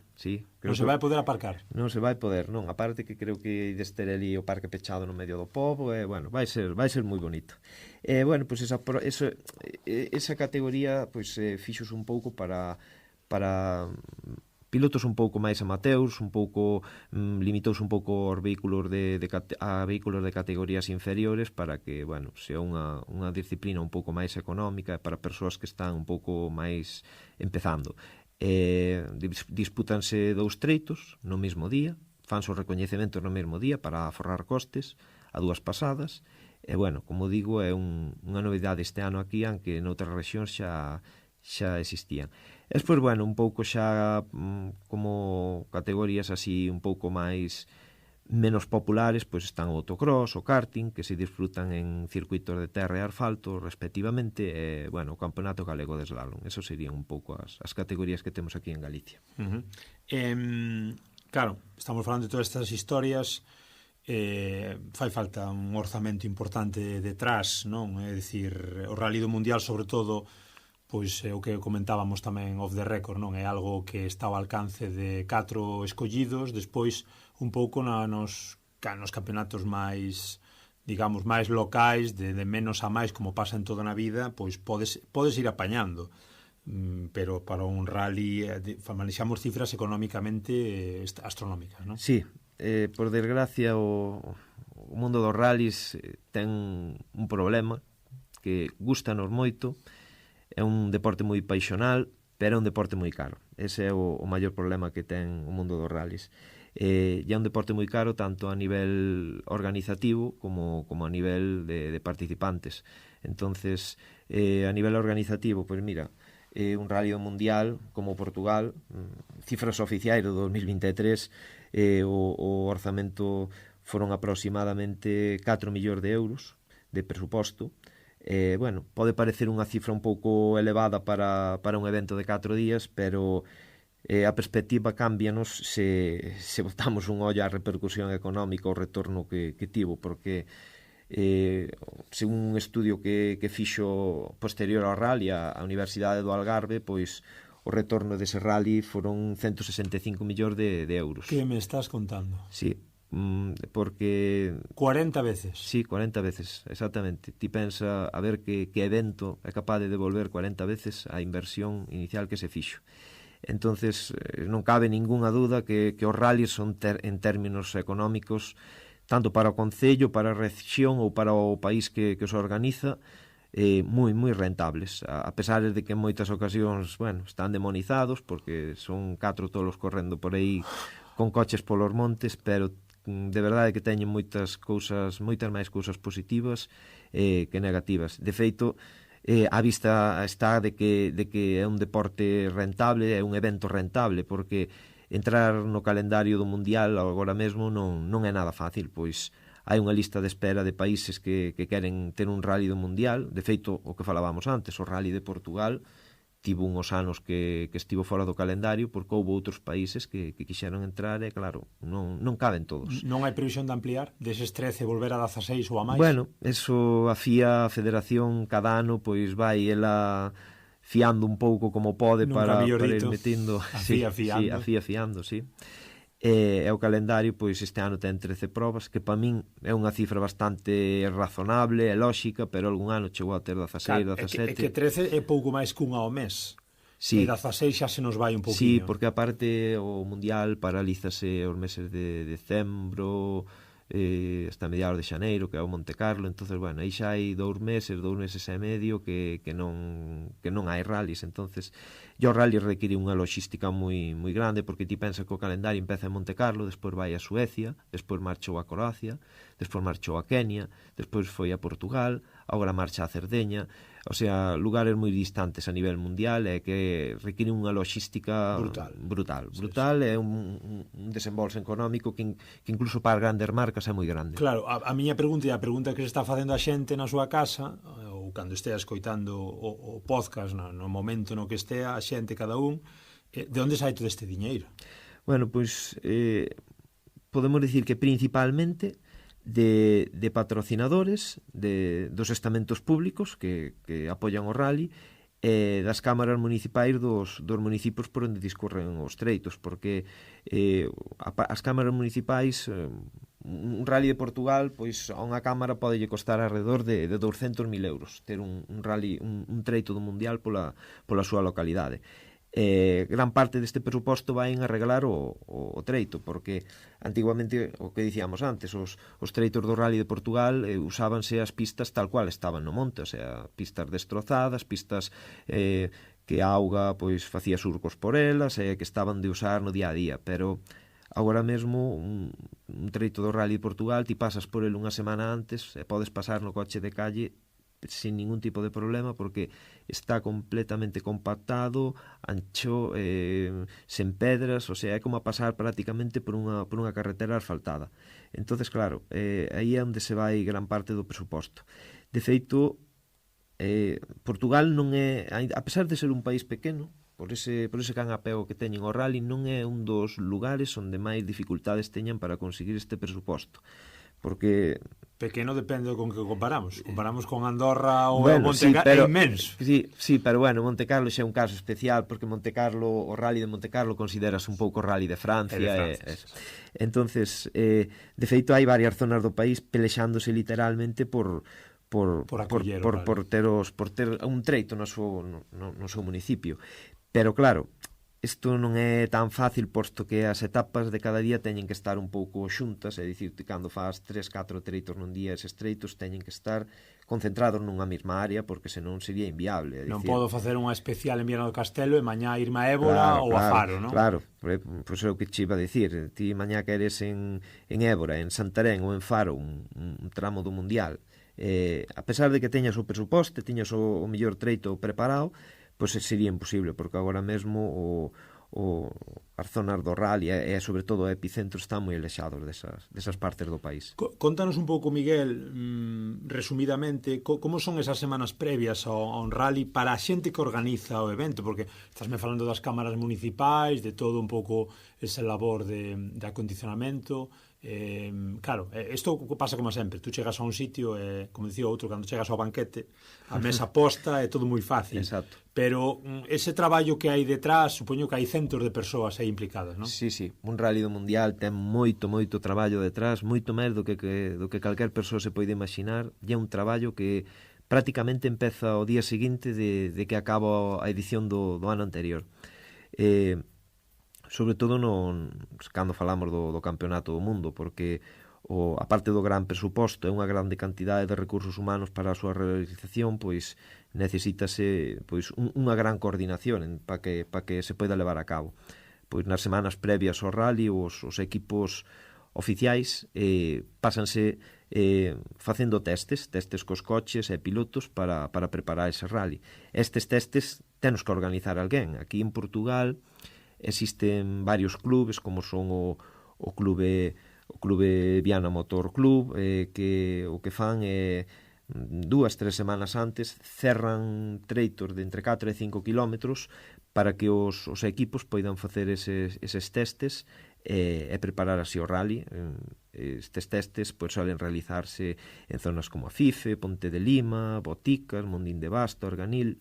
Non se vai poder aparcar. Non se vai poder, non. Aparte que creo que ides ter ali o parque pechado no medio do pobo, bueno, vai ser moi bonito. Bueno, pois esa categoría pois fixos un pouco para pilotos un pouco máis amateurs, un pouco limitouse un pouco aos vehículos a vehículos de categorías inferiores para que, bueno, sea unha disciplina un pouco máis económica para persoas que están un pouco máis empezando. Dispútanse 2 treitos no mesmo día, fanse os recoñecementos no mesmo día para aforrar costes a 2 pasadas. E, bueno, como digo, é unha novidade este ano aquí, aunque noutras rexións xa existían. Despois, bueno, un pouco xa como categorías así un pouco menos populares, pois están o autocross, o karting, que se disfrutan en circuitos de terra e asfalto respectivamente, e, bueno, o campeonato galego de slalom. Eso serían un pouco as categorías que temos aquí en Galicia. Claro, estamos falando de todas estas historias, fai falta un orzamento importante detrás, non? É dicir, o Rally do Mundial, sobre todo, pois o que comentábamos tamén off the record, non? É algo que está ao alcance de 4 escollidos, despois un pouco nos campeonatos máis, digamos, máis locais, de menos a máis, como pasa en toda na vida, pois podes ir apañando, pero para un rally manexamos cifras económicamente astronómicas, non? Sí, por desgracia o mundo dos rallies ten un problema que gustanos moito. É un deporte moi paixonal, pero é un deporte moi caro. Ese é o maior problema que ten o mundo dos rallies. E é un deporte moi caro tanto a nivel organizativo como a nivel de participantes. Entonces, A nivel organizativo, pois mira, un rally do mundial como Portugal, cifras oficiais do 2023, o orzamento foron aproximadamente 4 millóns de euros de presuposto. Bueno, pode parecer unha cifra un pouco elevada para un evento de 4 días, pero a perspectiva cámbianos se botamos un ollo á repercusión económica, o retorno que tivo, porque según un estudio que fixo posterior ao rally a Universidade do Algarve, pois o retorno dese rally foron 165 millóns de euros. Que me estás contando? Sí, porque 40 veces. Sí, 40 veces, exactamente. Ti pensa a ver que evento é capaz de devolver 40 veces a inversión inicial que se fixo. Entonces non cabe ningunha duda que os rallies son en términos económicos, tanto para o concello, para a región ou para o país que os organiza, moi rentables, a pesar de que en moitas ocasións, bueno, están demonizados porque son 4 tolos correndo por aí con coches polos montes, pero de verdade que teñen moitas máis cousas positivas que negativas. De feito, a vista está de que é un deporte rentable, é un evento rentable, porque entrar no calendario do mundial agora mesmo non é nada fácil, pois hai unha lista de espera de países que queren ter un rally do mundial. De feito, o que falábamos antes, o rally de Portugal tivo unhos anos que estivo fora do calendario porque houve outros países que quixeron entrar e claro, non caben todos. Non hai previsión de ampliar deses 13 volver a 16 ou a máis? Bueno, eso a FIA, a Federación, cada ano pois vai ela fiando un pouco como pode para ir metindo a FIA fiando. Sí, a FIA fiando, sí. E o calendario, pois este ano ten 13 probas, que para min é unha cifra bastante razonable, é lóxica, pero algún ano chegou a ter 16, 17. É que 13 é pouco máis cunha ao mes. Sí. E 16 xa se nos vai un pouquinho. Sí, porque aparte o Mundial paralízase os meses de decembro, hasta mediados de xaneiro, que é o Monte Carlo. Entonces, bueno, aí xa hai 2 meses e medio que non hai rallies. Entonces, o rally require unha logística moi grande, porque ti pensa que o calendario empeza en Monte Carlo, despois vai a Suecia, despois marchou a Croacia, despois marchou a Kenia, despois foi a Portugal, agora marcha a Cerdeña. O sea, lugares moi distantes a nivel mundial e que require unha logística brutal. É un desembolso económico que incluso para as grandes marcas é moi grande. Claro, a miña pregunta e a pregunta que se está facendo a xente na súa casa ou cando estea escoitando o podcast no momento no que estea a xente cada un, de onde sai todo este diñeiro? Bueno, pois podemos dicir que principalmente de patrocinadores, dos estamentos públicos que apoian o rally, e das cámaras municipais dos municipios por onde discorren os treitos, porque as cámaras municipais, un rally de Portugal, pois a unha cámara pode lle costar alrededor de 200.000 euros ter un rally, un treito do mundial pola súa localidade. Gran parte deste presuposto vai en arreglar o treito, porque antiguamente, o que dicíamos antes, os treitos do Rally de Portugal usábanse as pistas tal cual estaban no monte, o sea, pistas destrozadas, pistas que a auga pois facía surcos por elas e que estaban de usar no día a día, pero agora mesmo un treito do Rally de Portugal ti pasas por el unha semana antes e podes pasar no coche de calle sin ningún tipo de problema, porque está completamente compactado, ancho, sen pedras, o sea, é como a pasar prácticamente por unha carretera asfaltada. Entonces, claro, aí é onde se vai gran parte do presuposto. De feito, Portugal non é, a pesar de ser un país pequeno, por ese can apego que teñen o rally, non é un dos lugares onde máis dificultades teñan para conseguir este presuposto, porque pequeno depende con que comparamos. Comparamos con Andorra ou Monte Carlo, é inmenso. Sí, pero bueno, Monte Carlo xa é un caso especial, porque Monte Carlo, o rally de Monte Carlo consideras un pouco o rally de Francia. Entonces, de feito hai varias zonas do país pelexándose literalmente por ter un treito no seu municipio. Pero claro, isto non é tan fácil, posto que as etapas de cada día teñen que estar un pouco xuntas, é dicir, cando faz 3-4 treitos nun día, eses treitos teñen que estar concentrados nunha mesma área, porque senón sería inviable. Non podo facer unha especial en Viana do Castelo e mañá irme a Évora ou a Faro, non? Claro, pois é o que che iba a dicir. Ti mañá queres en Évora, en Santarén ou en Faro un tramo do Mundial, A pesar de que teñas o presuposto, teñas o mellor treito preparado, pois sería imposible, porque agora mesmo as zonas do rally e sobre todo o epicentro están moi alexados desas partes do país. Contanos un pouco, Miguel, resumidamente, como son esas semanas previas a un rally para a xente que organiza o evento, porque estásme falando das cámaras municipais, de todo un pouco ese labor de acondicionamento. Claro, isto pasa como sempre, tú chegas a un sitio e, como dicía outro, cando chegas ao banquete a mesa posta é todo moi fácil. Exacto. Pero ese traballo que hai detrás, supoño que hai centos de persoas aí implicadas, non? Sí, un rally do mundial ten moito traballo detrás, moito máis do que calquer persoa se pode imaginar, e é un traballo que prácticamente empeza o día seguinte de que acaba a edición do ano anterior. Sobre todo cando falamos do campeonato do mundo, porque a parte do gran presuposto e unha grande cantidade de recursos humanos para a súa realización, pois necesítase pois unha gran coordinación para que se poida levar a cabo. Pois nas semanas previas ao rally os equipos oficiais pásanse facendo testes cos coches e pilotos para preparar ese rally. Estes testes tenos que organizar alguén. Aquí en Portugal existen varios clubes, como son o clube Viana Motor Club, que o que fan é 2-3 semanas antes cerran treitos de entre 4 e 5 kilómetros para que os equipos poidan facer eses testes e preparar así o rally. Estes testes pois suelen realizarse en zonas como a Fife, Ponte de Lima, Boticas, Mondín de Basto, Arganil.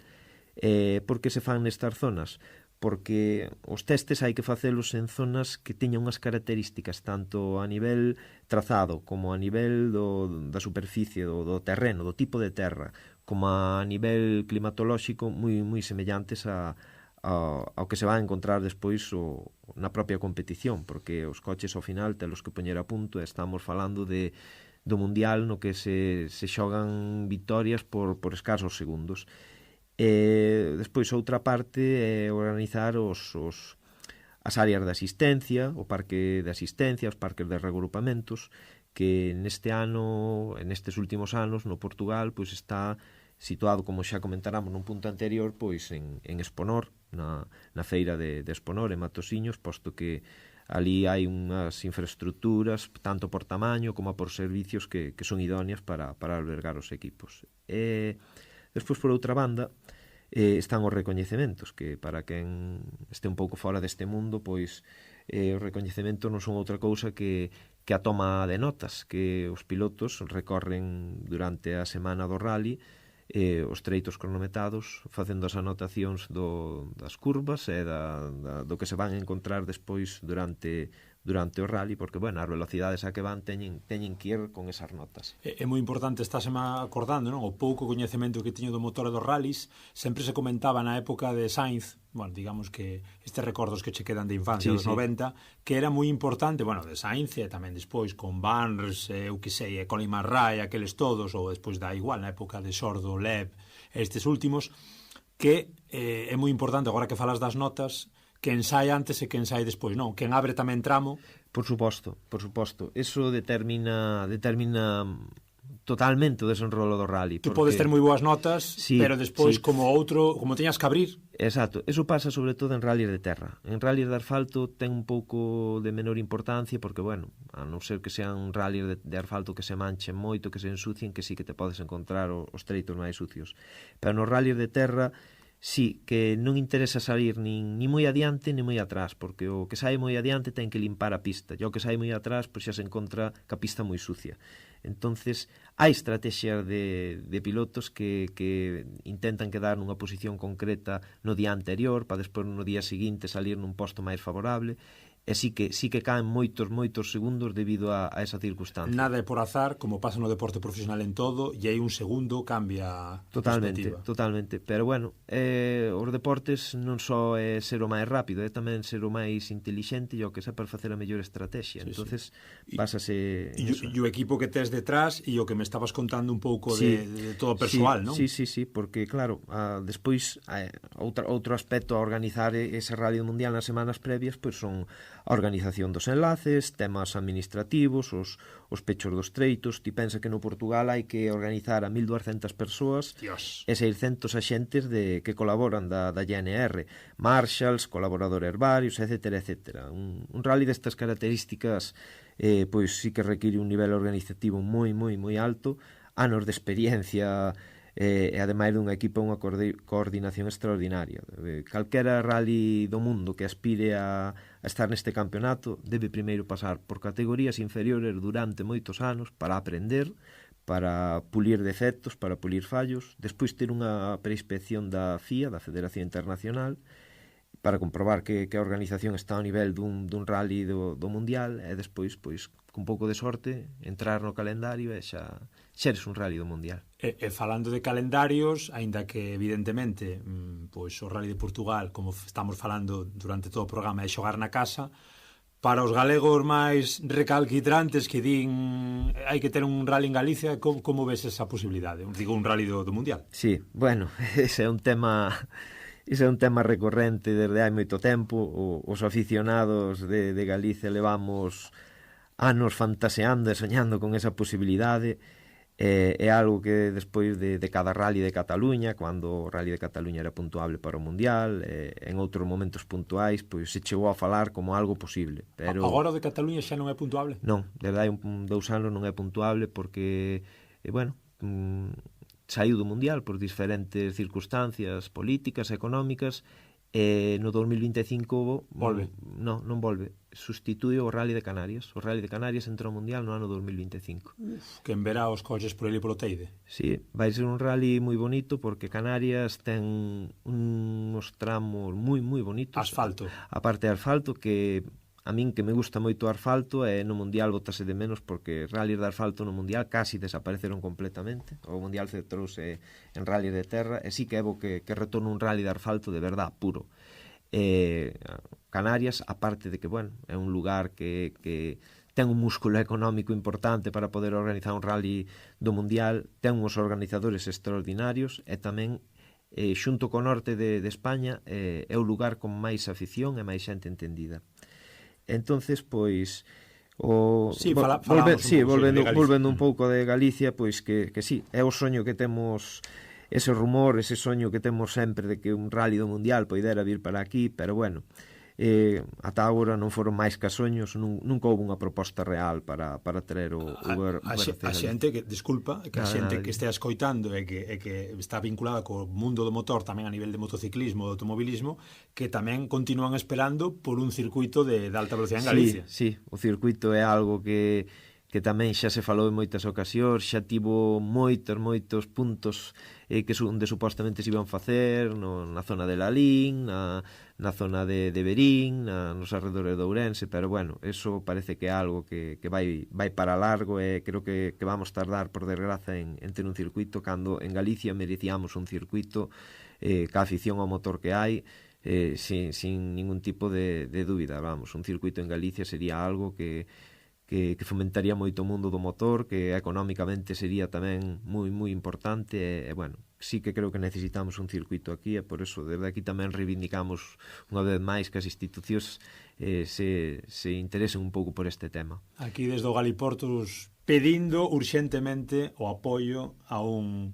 Por que se fan nestas zonas? Porque os testes hai que facelos en zonas que teñan unhas características tanto a nivel trazado como a nivel da superficie, do terreno, do tipo de terra, como a nivel climatolóxico moi semellantes ao que se va a encontrar despois na propia competición, porque os coches ao final telos que poñer a punto, e estamos falando do mundial no que se xogan vitorias por escasos segundos. Despois outra parte é organizar as áreas de asistencia, o parque de asistencia, os parques de reagrupamentos, que nestes últimos anos no Portugal pois está situado, como xa comentáramos nun punto anterior, pois en Exponor, na feira de Exponor, en Matosiños, posto que ali hai unhas infraestructuras tanto por tamaño como por servicios que son idóneas para albergar os equipos. Despois, por outra banda, están os recoñecementos, que para quen este un pouco fora deste mundo, pois os recoñecementos non son outra cousa que a toma de notas, que os pilotos recorren durante a semana do rally os treitos cronometrados, facendo as anotacións das curvas e do que se van a encontrar despois durante o rally, porque, bueno, as velocidades a que van teñen que ir con esas notas. É moi importante, estáse acordando, non? O pouco coñecemento que teño do motor dos rallies, sempre se comentaba na época de Sainz, bueno, digamos que estes recordos que che quedan de infancia dos 90, que era moi importante, bueno, de Sainz e tamén despois con Barnes, eu que sei, Colin McRae, aqueles todos, ou despois da igual, na época de Sordo, Leb, estes últimos, que é moi importante, agora que falas das notas, que ensaia antes e que ensaia despois, non? Quen abre tamén tramo. Por suposto. Eso determina totalmente o desenrolo do rally. Tú podes ter moi boas notas, sí, pero despois como teñas que abrir. Exacto. Eso pasa sobre todo en rallies de terra. En rallies de asfalto ten un pouco de menor importancia porque, bueno, a non ser que sean rallies de asfalto que se manchen moito, que se ensucien, que sí que te podes encontrar os treitos máis sucios. Pero nos rallies de terra sí, que non interesa salir nin moi adiante nin moi atrás, porque o que sai moi adiante ten que limpar a pista, e o que sai moi atrás pois xa se encontra ca pista moi sucia. Entonces, hai estrategias de pilotos que intentan quedar nunha posición concreta no día anterior, para despois no día seguinte salir nun posto máis favorable, e sí que caen moitos segundos debido a esa circunstancia. Nada é por azar, como pasa no deporte profesional en todo, e aí un segundo cambia a perspectiva. Totalmente, pero bueno, os deportes non só é ser o máis rápido, é tamén ser o máis intelixente e o que saber facer a mellor estrategia. Entonces, pásase... E o equipo que tes detrás e o que me estabas contando un pouco de todo o persoal, non? Sí, porque claro, despois outro aspecto a organizar ese rally mundial nas semanas previas, pois son a organización dos enlaces, temas administrativos, os pechos dos treitos. Ti pensa que no Portugal hai que organizar a 1.200 persoas Dios. e 600 axentes que colaboran da GNR, marshals, colaboradores varios, etcétera, etcétera. Un rally destas características pois sí que require un nivel organizativo moi alto, anos de experiencia e ademais dun equipo unha coordinación extraordinaria. Calquera rally do mundo que aspire a estar neste campeonato debe primeiro pasar por categorías inferiores durante moitos anos para aprender, para pulir defectos, para pulir fallos, despois ter unha preinspección da FIA, da Federación Internacional, para comprobar que a organización está ao nivel dun rally do mundial, e despois, pois, con pouco de sorte, entrar no calendario e xa eres un rally do mundial. E falando de calendarios, aínda que evidentemente pois o Rally de Portugal, como estamos falando durante todo o programa, é xogar na casa, para os galegos máis recalquitrantes que din hai que ter un rally en Galicia, como ves esa posibilidade? Digo, un rally do mundial. Sí, bueno, ese é un tema recorrente desde hai moito tempo. Os aficionados de Galicia levamos anos fantaseando e soñando con esa posibilidade. É algo que despois de cada rally de Cataluña, cando o rally de Cataluña era puntuable para o Mundial, en outros momentos puntuais, pois se chegou a falar como algo posible. Pero agora o de Cataluña xa non é puntuable? Non, desde hai 2 anos non é puntuable porque, saiu do Mundial por diferentes circunstancias políticas, económicas, e no 2025 volve. Non volve, sustitúe o Rally de Canarias. O Rally de Canarias entrou ao Mundial no ano 2025. Que en verá os coches por ali polo Teide. Sí, vai ser un rally moi bonito porque Canarias ten uns tramos moi bonitos. Asfalto. A parte de asfalto, que a min que me gusta moito o asfalto, e no Mundial botase de menos porque rallies de asfalto no Mundial casi desapareceron completamente. O Mundial centrouse en rallies de terra, e sí que é bo que retorne un rally de asfalto de verdad, puro. Canarias, aparte de que, bueno, é un lugar que ten un músculo económico importante para poder organizar un rally do Mundial, ten uns organizadores extraordinarios, e tamén xunto co norte de España é o lugar con máis afición e máis xente entendida. Entonces, pois volvendo un pouco de Galicia, pois que sí, é o soño que temos, ese rumor, ese soño que temos sempre de que un rally do mundial poidera vir para aquí, pero bueno, ata agora non foron máis que soños, nunca houve unha proposta real para traer o a xente que, disculpa, que a xente que estea escoitando e que está vinculada co mundo do motor tamén a nivel de motociclismo, de automobilismo, que tamén continúan esperando por un circuito de alta velocidade en Galicia. Sí, o circuito é algo que tamén xa se falou en moitas ocasións, xa tivo moitos puntos onde supostamente se iban facer, na zona de Lalín, na zona de Verín, nos arredores de Ourense, pero bueno, eso parece que é algo que vai para largo, e creo que vamos tardar, por desgraza, en ter un circuito, cando en Galicia merecíamos un circuito ca afición ao motor que hai, sin ningún tipo de dúbida. Vamos, un circuito en Galicia sería algo que fomentaría moito o mundo do motor, que económicamente sería tamén moi importante, e bueno, sí que creo que necesitamos un circuito aquí, e por eso desde aquí tamén reivindicamos unha vez máis que as institucións se interesen un pouco por este tema. Aquí desde o Galiportus pedindo urxentemente o apoio a un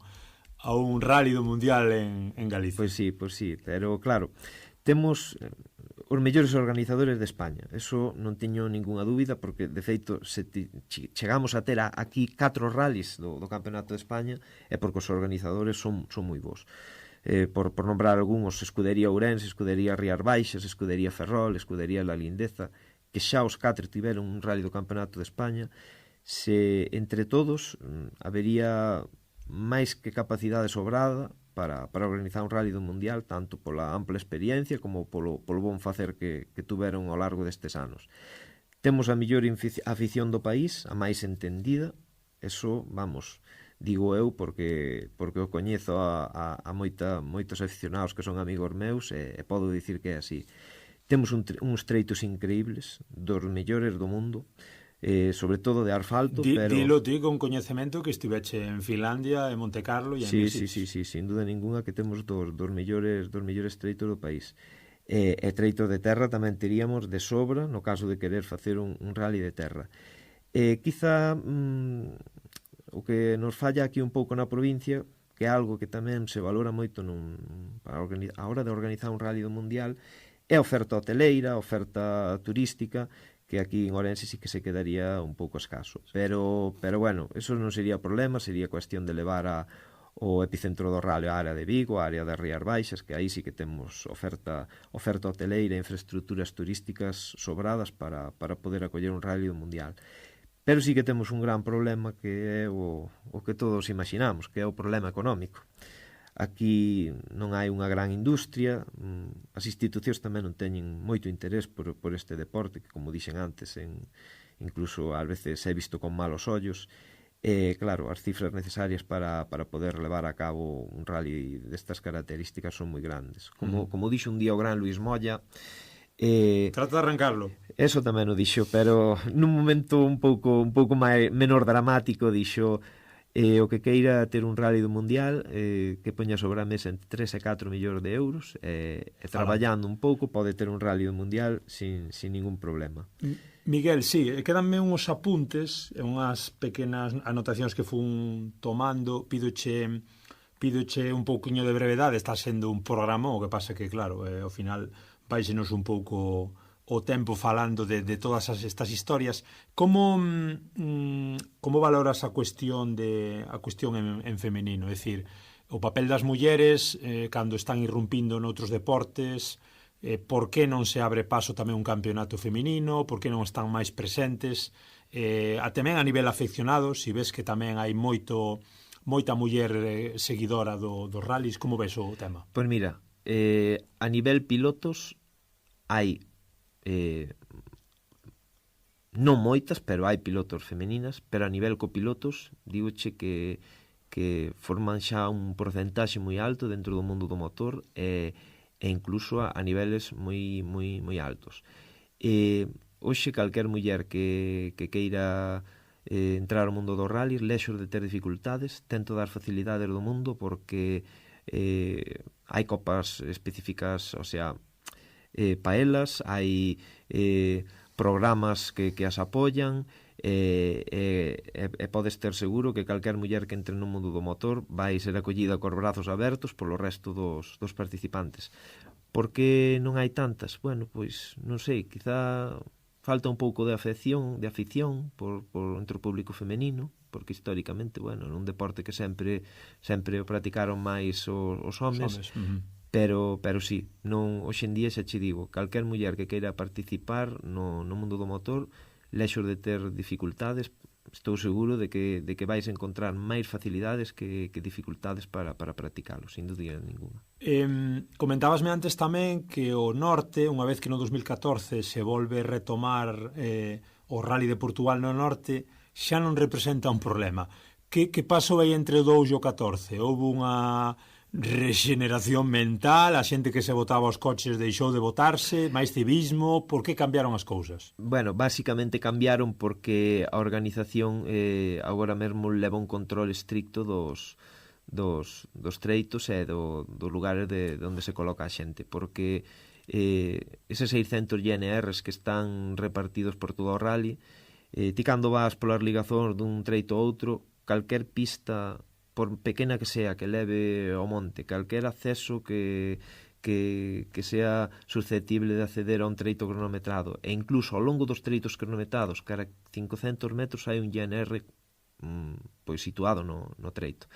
rally do mundial en Galicia. Pois sí, pero claro, temos os mellores organizadores de España, eso non teño ningunha dúbida, porque de feito se chegamos a ter aquí 4 rallies do Campeonato de España é porque os organizadores son moi bons. Por nombrar algúns, Escudería Ourense, Escudería Rías Baixas, Escudería Ferrol, Escudería La Lindeza, que xa os 4 tiveron un rally do Campeonato de España. Se entre todos habería máis que capacidade sobrada para organizar un rally do mundial, tanto pola ampla experiencia como polo bon facer que tuveron ao largo destes anos. Temos a mellor afición do país, a máis entendida, eso, vamos, digo eu porque o coñezo a moitos aficionados que son amigos meus, e podo dicir que é así. Temos uns treitos increíbles, dos mellores do mundo, sobre todo de asfalto, pero... Dilo ti con coñecemento que estiveche en Finlandia, en Monte Carlo e en Sí, sin duda ninguna que temos dos mellores treitos do país. e treitos de terra tamén teríamos de sobra no caso de querer facer un rally de terra. Quizá o que nos falla aquí un pouco na provincia, que é algo que tamén se valora moito a hora de organizar un rally do mundial, é a oferta hoteleira, a oferta turística, que aquí en Ourense sí que se quedaría un pouco escaso. Pero bueno, eso non sería problema, sería cuestión de levar o epicentro do rally a área de Vigo, a área das Rías Baixas, que aí sí que temos oferta hoteleira e infraestructuras turísticas sobradas para poder acoller un rally do mundial. Pero sí que temos un gran problema que é o que todos imaginamos, que é o problema económico. Aquí non hai unha gran industria, as institucións tamén non teñen moito interés por este deporte, que, como dixen antes, incluso ás veces é visto con malos ollos. Claro, as cifras necesarias para poder levar a cabo un rally destas características son moi grandes. Como dixo un día o gran Luis Molla, trata de arrancarlo. Eso tamén o dixo, pero nun momento un pouco menor dramático, dixo o que queira ter un rally do mundial, que poña sobre a mesa entre 3 e 4 millóns de euros, e traballando un pouco pode ter un rally do mundial sin ningún problema. Miguel, sí, quedanme uns apuntes, unhas pequenas anotacións que fun tomando. Pídoche un pouquiño de brevedade, está sendo un programa, o que pasa que, claro, ao final vaixenos un pouco o tempo falando de todas estas historias. Como valoras a cuestión en femenino? É dicir, o papel das mulleres cando están irrumpindo noutros deportes, por que non se abre paso tamén un campeonato feminino, por que non están máis presentes, tamén a nivel afeccionado, se ves que tamén hai moita muller seguidora dos rallies, como ves o tema? Pois mira, a nivel pilotos hai non moitas, pero hai pilotos femeninas, pero a nivel copilotos digoche que forman xa un porcentaxe moi alto dentro do mundo do motor e incluso a niveles moi altos. Hoxe calquer muller que queira entrar ao mundo dos rallies, lexos de ter dificultades, ten todas as facilidades do mundo, porque hai copas específicas, o sea, para elas, hai programas que as apoian, e podes ter seguro que calquer muller que entre no mundo do motor vai ser acollida cos brazos abertos polo resto dos participantes. Por que non hai tantas? Bueno, pois non sei, quizá falta un pouco de afición entre o público femenino, porque históricamente, bueno, nun deporte que sempre o practicaron máis os homes. Pero sí, non, hoxe en día xa che digo, calquer muller que queira participar no mundo do motor, lexos de ter dificultades, estou seguro de que vais encontrar máis facilidades que dificultades para practicalo, sin dúbida ninguna. Comentábasme antes tamén que o norte, unha vez que no 2014 se volve retomar o Rally de Portugal no norte, xa non representa un problema. Que pasou aí entre o 2 e o 14? Houve unha rexeneración mental, a xente que se botaba os coches deixou de botarse, máis civismo, por que cambiaron as cousas? Bueno, básicamente cambiaron porque a organización agora mesmo leva un control estricto dos treitos e dos lugares de onde se coloca a xente, porque eses 600 GNRs que están repartidos por todo o rally, ti cando vas polas ligazóns dun treito a outro, calquer pista, por pequena que sea, que leve ao monte, calquer acceso que sea susceptible de acceder a un treito cronometrado, e incluso ao longo dos treitos cronometrados, cara 500 metros hai un GNR pois situado no treito.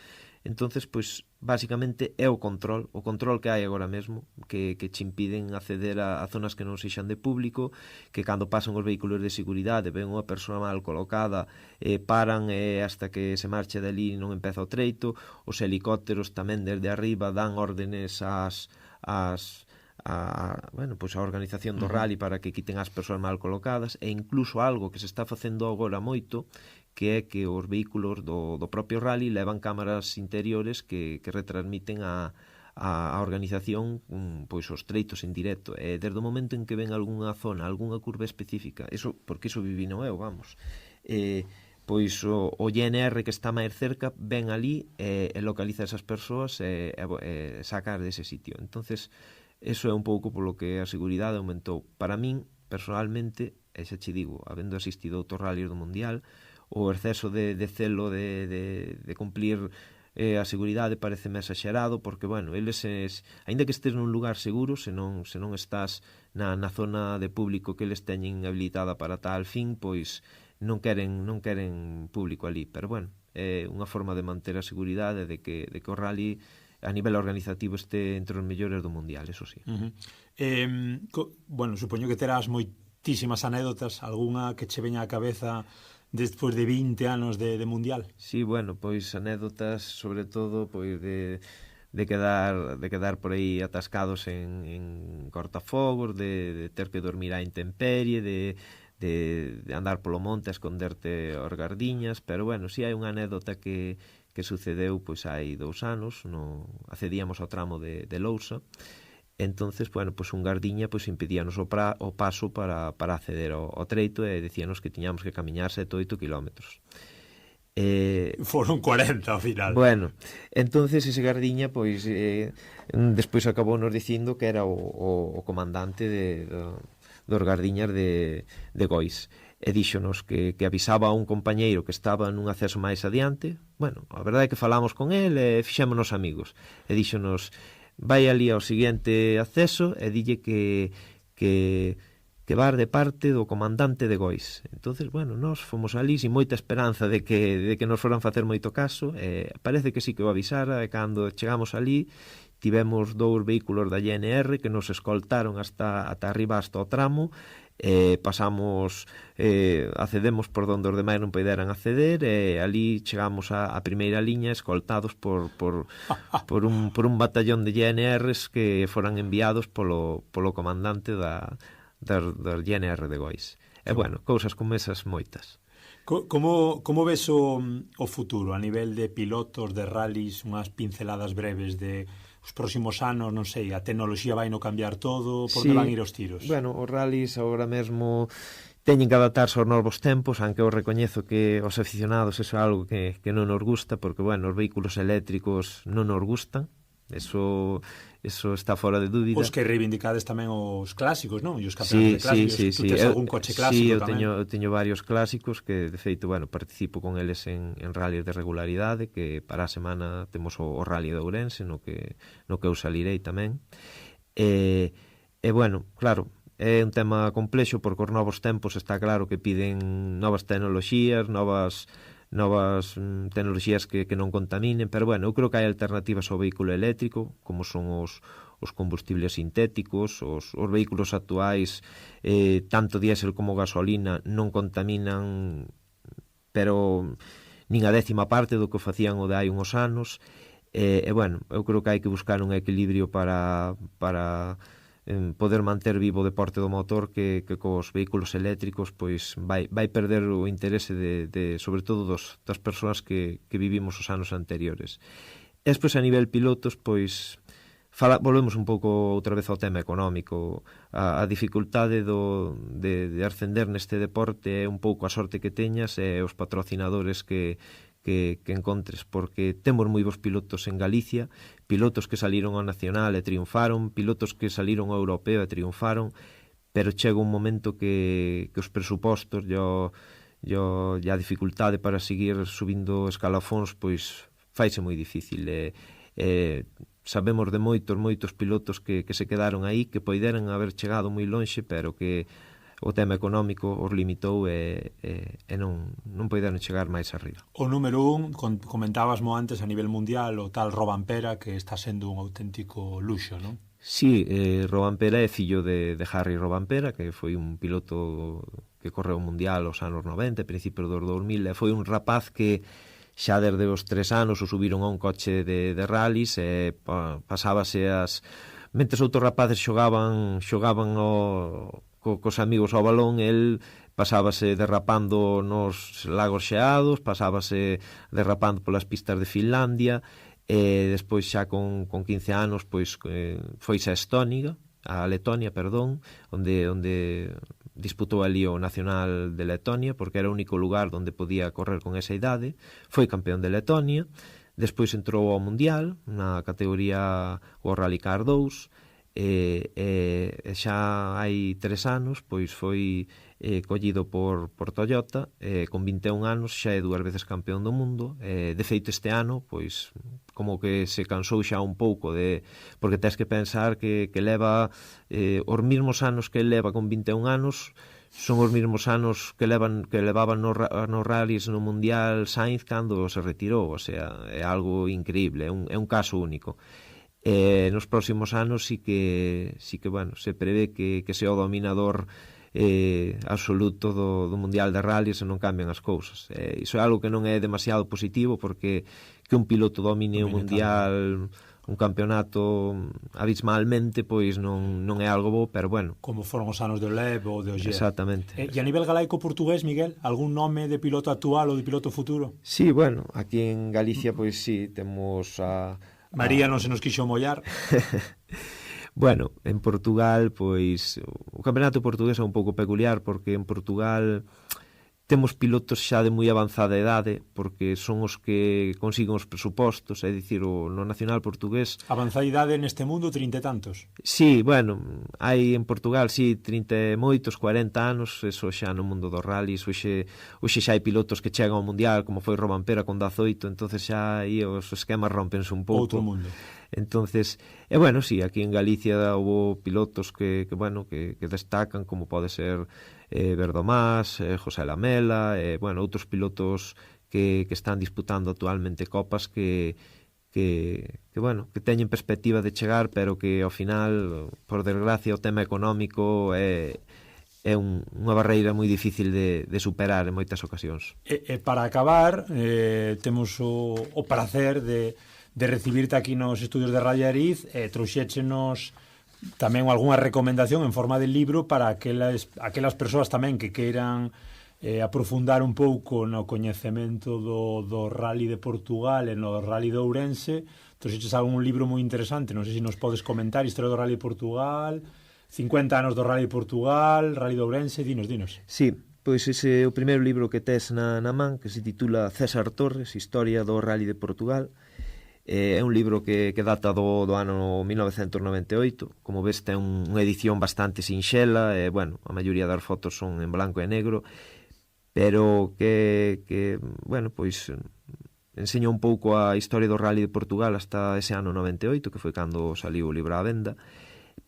Entonces, pois, basicamente é o control que hai agora mesmo, que che impiden acceder a zonas que non sexan de público, que cando pasan os vehículos de seguridade ven unha persoa mal colocada, paran hasta que se marche dali non empeza o treito. Os helicópteros tamén desde arriba dan órdenes a organización do rally para que quiten as persoas mal colocadas, e incluso algo que se está facendo agora moito, que é que os vehículos do propio rally levan cámaras interiores que retransmiten a organización pois os treitos en directo, e desde o momento en que ven algunha zona, algunha curva específica, porque iso vivino eu, vamos, pois o GNR que está máis cerca ven ali e localiza esas persoas e sacar dese sitio. Entonces Eso é un pouco polo que a seguridade aumentou. Para min, personalmente, e xa che digo, habendo asistido a outros rallies do Mundial, o exceso de celo de cumplir a seguridade parece máis exagerado, porque, bueno, eles, aínda que estés nun lugar seguro, se non estás na zona de público que eles teñen habilitada para tal fin, pois non queren público ali. Pero, bueno, é unha forma de manter a seguridade de que o rally a nivel organizativo este entre os mellores do Mundial, eso sí. Bueno, supoño que terás moitísimas anécdotas, algunha que che veña á cabeza despois de 20 anos de Mundial. Sí, bueno, pois anécdotas, sobre todo, pois de quedar por aí atascados en cortafogos, de ter que dormir á intemperie, de andar polo monte a esconderte aos gardiñas, pero, bueno, si hai unha anécdota que sucedeu pois hai 2 anos, accedíamos ao tramo de Lousa. Entonces, bueno, pois un gardiña pois impedíanos o paso para acceder ao treito e dicíanos que tiñamos que camiñar 7 ou 8 kilómetros. Foron 40 ao final. Bueno, entonces ese gardiña pois despois acabou nos dicindo que era o comandante dos gardiñas de Gois, e díxonos que avisaba a un compañeiro que estaba nun acceso máis adiante. Bueno, a verdade é que falamos con el e fixémonos amigos, e díxonos vai ali ao seguinte acceso e dille que var de parte do comandante de Gois. Entonces, bueno, nós fomos ali sin moita esperanza de que nos foran facer moito caso, e parece que sí que o avisara, e cando chegamos ali tivemos 2 vehículos da GNR que nos escoltaron ata arriba, hasta o tramo. Pasamos, accedemos por donde os demais non poderan acceder, e ali chegamos á primeira liña escoltados por un batallón de GNRs que foran enviados polo comandante das GNR de Gois. E, bueno, cousas como esas moitas. Como ves o futuro a nivel de pilotos, de rallies, unhas pinceladas breves de os próximos anos, non sei, a tecnoloxía vai no cambiar todo, por onde van ir os tiros? Bueno, os rallies agora mesmo teñen que adaptarse aos novos tempos, aunque eu recoñezo que os aficionados eso é algo que non nos gusta, porque, bueno, os vehículos eléctricos non nos gustan, eso está fora de dúbida. Os que reivindicades tamén os clásicos, non? E os campeonatos de clásicos. Sí. Tú tes algún coche clásico tamén? Eu teño varios clásicos que, de feito, bueno, participo con eles en rallies de regularidade, que para a semana temos o rally de Ourense, no que eu salirei tamén. E, bueno, claro, é un tema complexo, porque os novos tempos está claro que piden novas tecnoloxías, novas tecnoloxías que non contaminen, pero, bueno, eu creo que hai alternativas ao vehículo eléctrico, como son os combustibles sintéticos, os vehículos actuais, tanto diésel como gasolina, non contaminan, pero nin a 10ª parte do que facían o de hai uns anos, e, bueno, eu creo que hai que buscar un equilibrio para poder manter vivo o deporte do motor, que cos vehículos eléctricos pois vai perder o interese de sobre todo das persoas que vivimos os anos anteriores. E despois, a nivel pilotos, pois volvemos un pouco outra vez ao tema económico. A dificultade de ascender neste deporte é un pouco a sorte que teñas e os patrocinadores que encontres, porque temos moi bons pilotos en Galicia, pilotos que saliron ao nacional e triunfaron, pilotos que saliron ao europeo e triunfaron, pero chega un momento que os presupostos e a dificultade para seguir subindo escalafóns pois faise moi difícil. Sabemos de moitos pilotos que se quedaron aí, que poideran haber chegado moi lonxe, pero que o tema económico os limitou e non poideron chegar máis arriba. O número 1, comentábasmo antes a nivel mundial, o tal Rovanpera, que está sendo un auténtico luxo, non? Sí, Rovanpera é fillo de Harry Rovanpera, que foi un piloto que correu o mundial aos anos 90, principios dos 2000, e foi un rapaz que xa desde os 3 anos o subiron a un coche de rallies e pasábase mentres outros rapaces xogaban cos amigos ao balón, el pasábase derrapando nos lagos xeados, pasábase derrapando polas pistas de Finlandia, e despois xa con 15 anos pois foise a Letonia, onde disputou ali o Nacional de Letonia, porque era o único lugar onde podía correr con esa idade. Foi campeón de Letonia, despois entrou ao Mundial na categoría o Rally Car 2, xa hai 3 anos pois foi collido por Toyota, con 21 anos xa é 2 veces campeón do mundo. De feito este ano pois como que se cansou xa un pouco porque tens que pensar que leva os mesmos anos que leva con 21 anos son os mesmos anos que levaban nos rallies no Mundial Sainz cando se retirou, o sea, é algo increíble, é un caso único. Nos próximos anos sí que bueno, se prevé que sea o dominador absoluto do Mundial de Rallys e non cambian as cousas. Iso é algo que non é demasiado positivo porque que un piloto domine o Mundial, un campeonato abismalmente, pois non é algo bo, pero bueno. Como foron os anos de Lev ou de Ogier. Exactamente. E a nivel galaico portugués, Miguel, algún nome de piloto actual ou de piloto futuro? Sí, bueno, aquí en Galicia pois sí, temos a María non se nos quixo mollar. Bueno, en Portugal, pois o campeonato portugués é un pouco peculiar porque en Portugal temos pilotos xa de moi avanzada idade porque son os que consiguen os presupostos, é dicir, no nacional portugués. Avanzada idade neste mundo, 30 e tantos? Sí, bueno, hai en Portugal, sí, 30 e moitos, 40 anos, eso xa no mundo dos rallies, hoxe xa hai pilotos que chegan ao mundial, como foi Robampera con 18, entonces xa aí os esquemas rompense un pouco. Outro mundo. Entonces, bueno, sí, aquí en Galicia houve pilotos que destacan, como pode ser Verdomás, José Lamela, bueno, outros pilotos que están disputando actualmente copas que bueno, que teñen perspectiva de chegar, pero que ao final, por desgracia, o tema económico é unha barreira moi difícil de superar en moitas ocasións. E para acabar, temos o prazer de recibirte aquí nos estudios de Radio Ariz, trouxéchenos tamén algunha recomendación en forma de libro para aquelas persoas tamén que queiran aprofundar un pouco no coñecemento do Rally de Portugal e no Rally de Ourense. Trouxeches algún libro moi interesante, non sei se nos podes comentar, Historia do Rally de Portugal, 50 anos do Rally de Portugal, Rally de Ourense, dinos. Sí, pois ese é o primeiro libro que tes na man, que se titula César Torres, Historia do Rally de Portugal. É un libro que data do ano 1998. Como ves, ten unha edición bastante sinxela, bueno, a maioría das fotos son en blanco e negro, pero que bueno, pois enseña un pouco a historia do Rally de Portugal hasta ese ano 98, que foi cando saliu o libro á venda,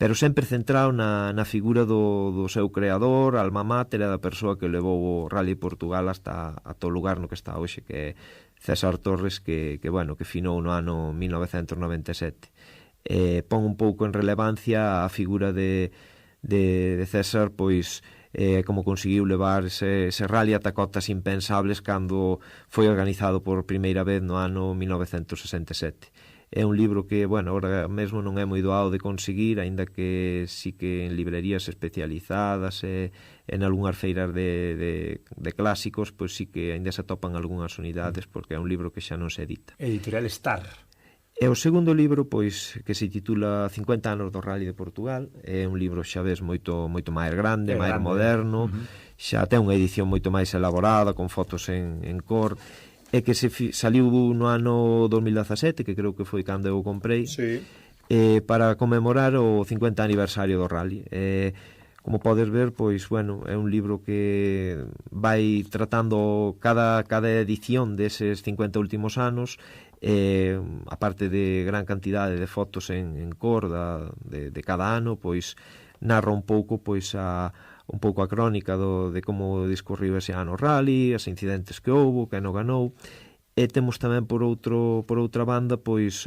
pero sempre centrado na figura do seu creador, alma mater, e da persoa que levou o Rally de Portugal hasta o lugar no que está hoxe, que é César Torres, que finou no ano 1997. Pon un pouco en relevancia a figura de César, pois como conseguiu levar ese rally ata cotas impensables cando foi organizado por primeira vez no ano 1967. É un libro que, bueno, agora mesmo non é moi doado de conseguir, aínda que sí que en librerías especializadas e en algunhas feiras de clásicos, pois sí que aínda se atopan algunhas unidades, porque é un libro que xa non se edita. Editorial Star. E o segundo libro, pois, que se titula 50 anos do Rally de Portugal, é un libro xa ves moito máis grande, máis moderno, xa ten unha edición moito máis elaborada, con fotos en cor, e que saliu no ano 2017, que creo que foi cando eu comprei, sí, para conmemorar o 50 aniversario do Rally. Como podes ver, pois, bueno, é un libro que vai tratando cada edición deses 50 últimos anos, a parte de gran cantidade de fotos en cor de cada ano, pois narra un pouco un pouco a crónica de como discorriu ese ano o rally, os incidentes que houbo, que non ganou, e temos tamén por outra banda pois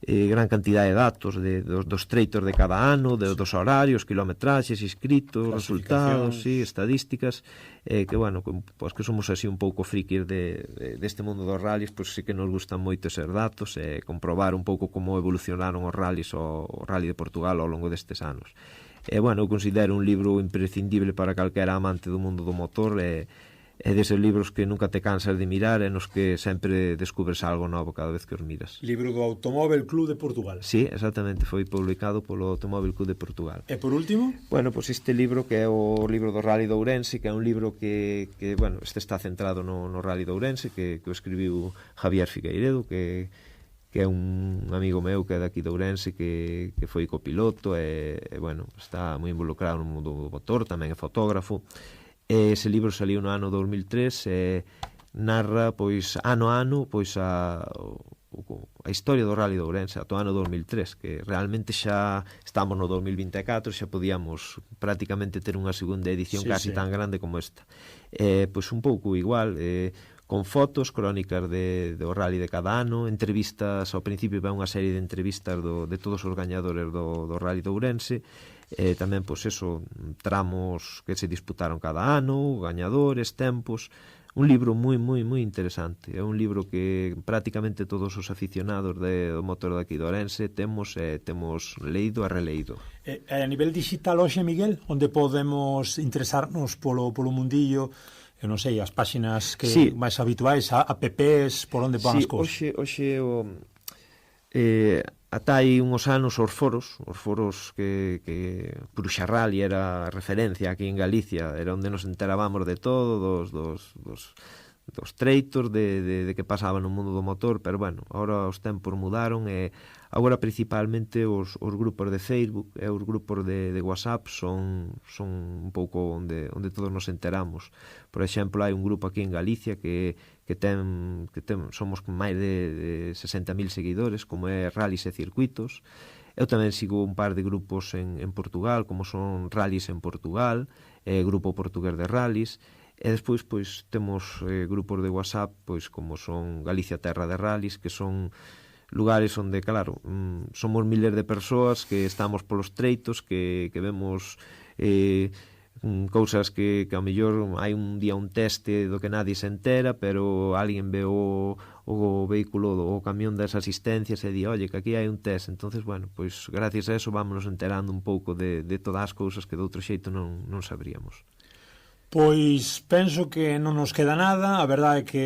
gran cantidade de datos dos treitos de cada ano, dos horarios, kilometraxes, inscritos, resultados, sí, estadísticas, que bueno, pois que somos así un pouco frikis deste mundo dos rallies, pois sí que nos gustan moito eses datos e comprobar un pouco como evolucionaron os rallies, o Rally de Portugal ao longo destes anos. Bueno, eu considero un libro imprescindible para calquera amante do mundo do motor, e deses libros que nunca te cansas de mirar e nos que sempre descubres algo novo cada vez que os miras. Libro do Automóvil Club de Portugal. Sí, exactamente, foi publicado polo Automóvil Club de Portugal. E por último? Bueno, pois este libro que é o libro do Rally de Ourense, que é un libro que bueno, este está centrado no Rally de Ourense, que o escribiu Javier Figueiredo, que que é un amigo meu que é daqui de Ourense, que foi copiloto e bueno, está moi involucrado no mundo do motor, tamén é fotógrafo. Ese libro saliu no ano 2003 e narra, pois, ano a ano, pois a historia do Rally de Ourense ata o ano 2003, que realmente xa estamos no 2024, xa podíamos prácticamente ter unha segunda edición casi tan grande como esta. Pois un pouco igual, con fotos, crónicas do Rally de cada ano, entrevistas, ao principio vai unha serie de entrevistas de todos os gañadores do Rally de Ourense, tamén, pois, eso, tramos que se disputaron cada ano, gañadores, tempos. Un libro moi, moi, moi interesante. É un libro que prácticamente todos os aficionados do motor daqui de Ourense temos leído e releído. A nivel digital hoxe, Miguel, onde podemos interesarnos polo mundillo, eu non sei, as páxinas que máis habituais, apps, por onde van as cousas? Hoxe ata hai unhos anos os foros que Puruxa Rally era referencia aquí en Galicia, era onde nos enterábamos de todo, dos treitos de que pasaba no mundo do motor, pero bueno, agora os tempos mudaron e agora principalmente os grupos de Facebook e os grupos de WhatsApp son un pouco onde todos nos enteramos. Por exemplo, hai un grupo aquí en Galicia que somos máis de 60.000 seguidores, como é Rallys e Circuitos. Eu tamén sigo un par de grupos en Portugal, como son Rallys en Portugal, Grupo Portugués de Rallys, e despois, pois, temos grupos de WhatsApp, pois, como son Galicia Terra de Rallys, que son lugares onde, claro, somos miles de persoas que estamos polos treitos, que vemos cousas que ao mellor hai un día un teste do que nadie se entera, pero alguén ve o vehículo, o camión das asistencias e di, oye, que aquí hai un test. Entonces, bueno, pois gracias a eso vámonos enterando un pouco de todas as cousas que de outro xeito non sabríamos. Pois penso que non nos queda nada. A verdade é que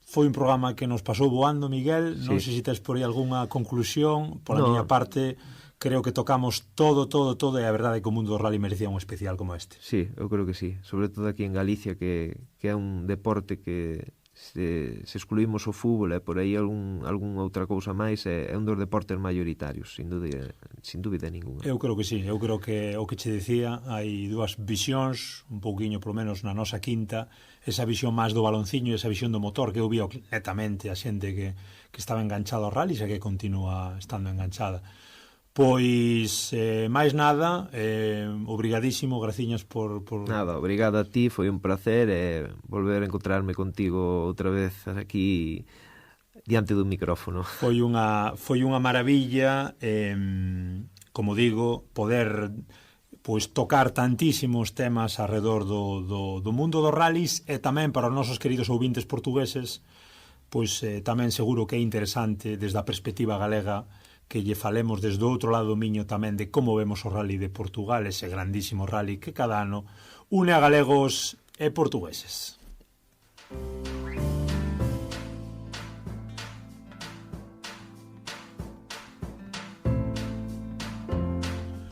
foi un programa que nos pasou voando, Miguel. Non sei se tes por aí algunha conclusión. Por a miña parte, creo que tocamos todo, e a verdade é que o mundo do rally merecía un especial como este. Sí, eu creo que sí. Sobre todo aquí en Galicia, que é un deporte que se excluímos o fútbol e por aí algún outra cousa máis, é un dos deportes maioritarios, sin dúbida ninguna. Eu creo que sí, eu creo que o que che dicía, hai dúas visións, un pouquiño, polo menos na nosa quinta, esa visión máis do balonciño e esa visión do motor, que eu vio netamente a xente que estaba enganchada aos rallies e que continúa estando enganchada. Pois, máis nada, obrigadísimo, graciñas por... Nada, obrigado a ti, foi un placer volver a encontrarme contigo outra vez aquí diante dun micrófono. Foi unha maravilla, como digo, poder pois tocar tantísimos temas alrededor do mundo dos rallies e tamén para os nosos queridos ouvintes portugueses, pois tamén seguro que é interesante desde a perspectiva galega que lle falemos desde o outro lado do miño tamén de como vemos o Rally de Portugal, ese grandísimo rally que cada ano une a galegos e portugueses.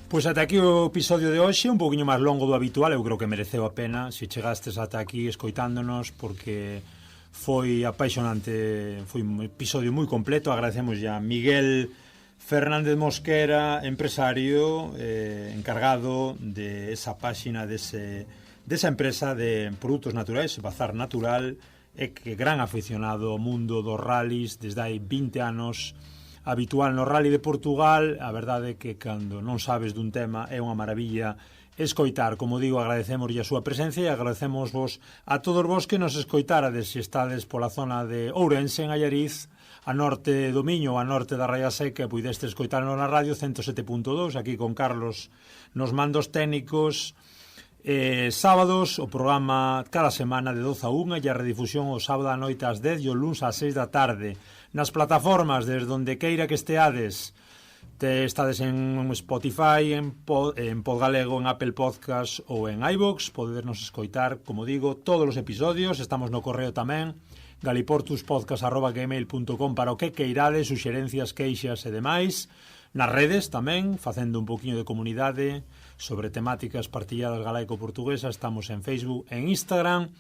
Pois ata aquí o episodio de hoxe, un poquinho máis longo do habitual, eu creo que mereceu a pena se chegastes ata aquí escoitándonos, porque foi apaixonante, foi un episodio moi completo. Agradecemos ya a Miguel Fernández Mosquera, empresario, encargado de esa páxina desa empresa de produtos naturais, Bazar Natural, e que gran aficionado ao mundo dos rallies desde hai 20 anos, habitual no Rally de Portugal. A verdade é que cando non sabes dun tema é unha maravilla escoitar. Como digo, agradecemos a súa presencia e agradecemos vos a todos vos que nos escoitarades se estades pola zona de Ourense, en Allariz, a norte do Miño, a norte da Raia Seca, e puideste escoitarnos na radio 107.2, aquí con Carlos nos mandos técnicos. Sábados, o programa cada semana de 12 a 1 e a redifusión o sábado a noite ás 10 e o luns ás 6 da tarde. Nas plataformas, desde onde queira que esteades, estades en Spotify, en Podgalego, en Apple Podcast ou en iVoox, podernos escoitar, como digo, todos os episodios. Estamos no correo tamén, galiportuspodcast@gmail.com, para o que queirades, suxerencias, queixas e demais. nas redes tamén, facendo un poquinho de comunidade sobre temáticas partilladas galaico-portuguesas. Estamos en Facebook, en Instagram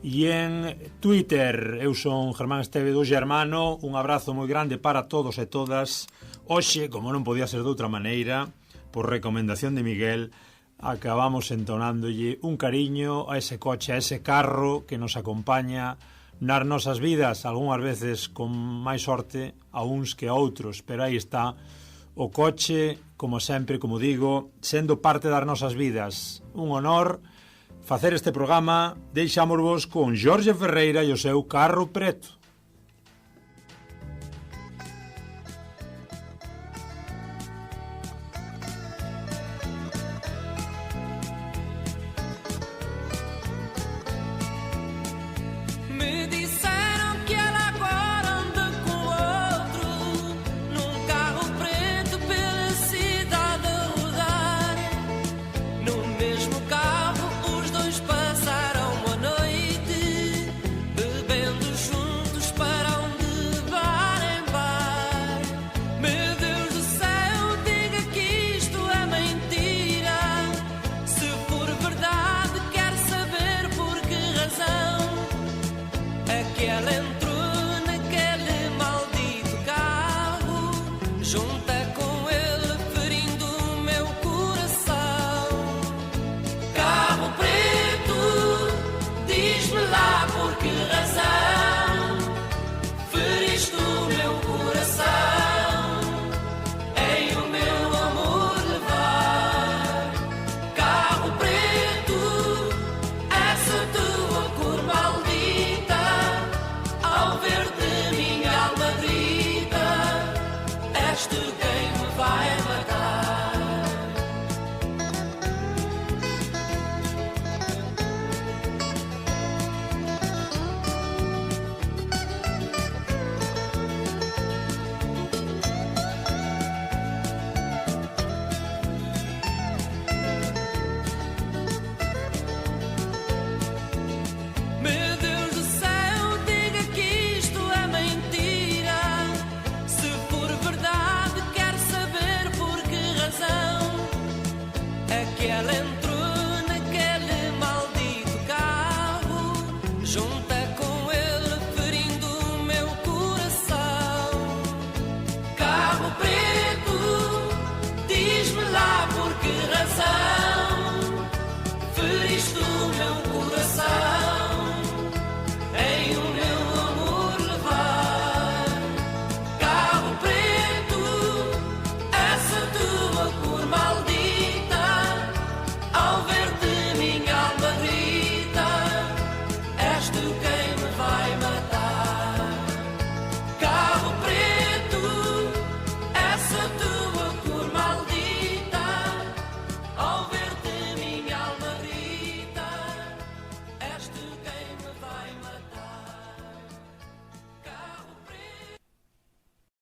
e en Twitter. Eu son Germán Esteve do Germano. Un abrazo moi grande para todos e todas. Hoxe, como non podía ser de outra maneira, por recomendación de Miguel, acabamos entonándolle un cariño a ese coche, a ese carro que nos acompaña nas nosas vidas, algunhas veces con máis sorte a uns que a outros, pero aí está o coche, como sempre, como digo, sendo parte das nosas vidas. Un honor facer este programa. Deixámosvos con Jorge Ferreira e o seu Carro Preto.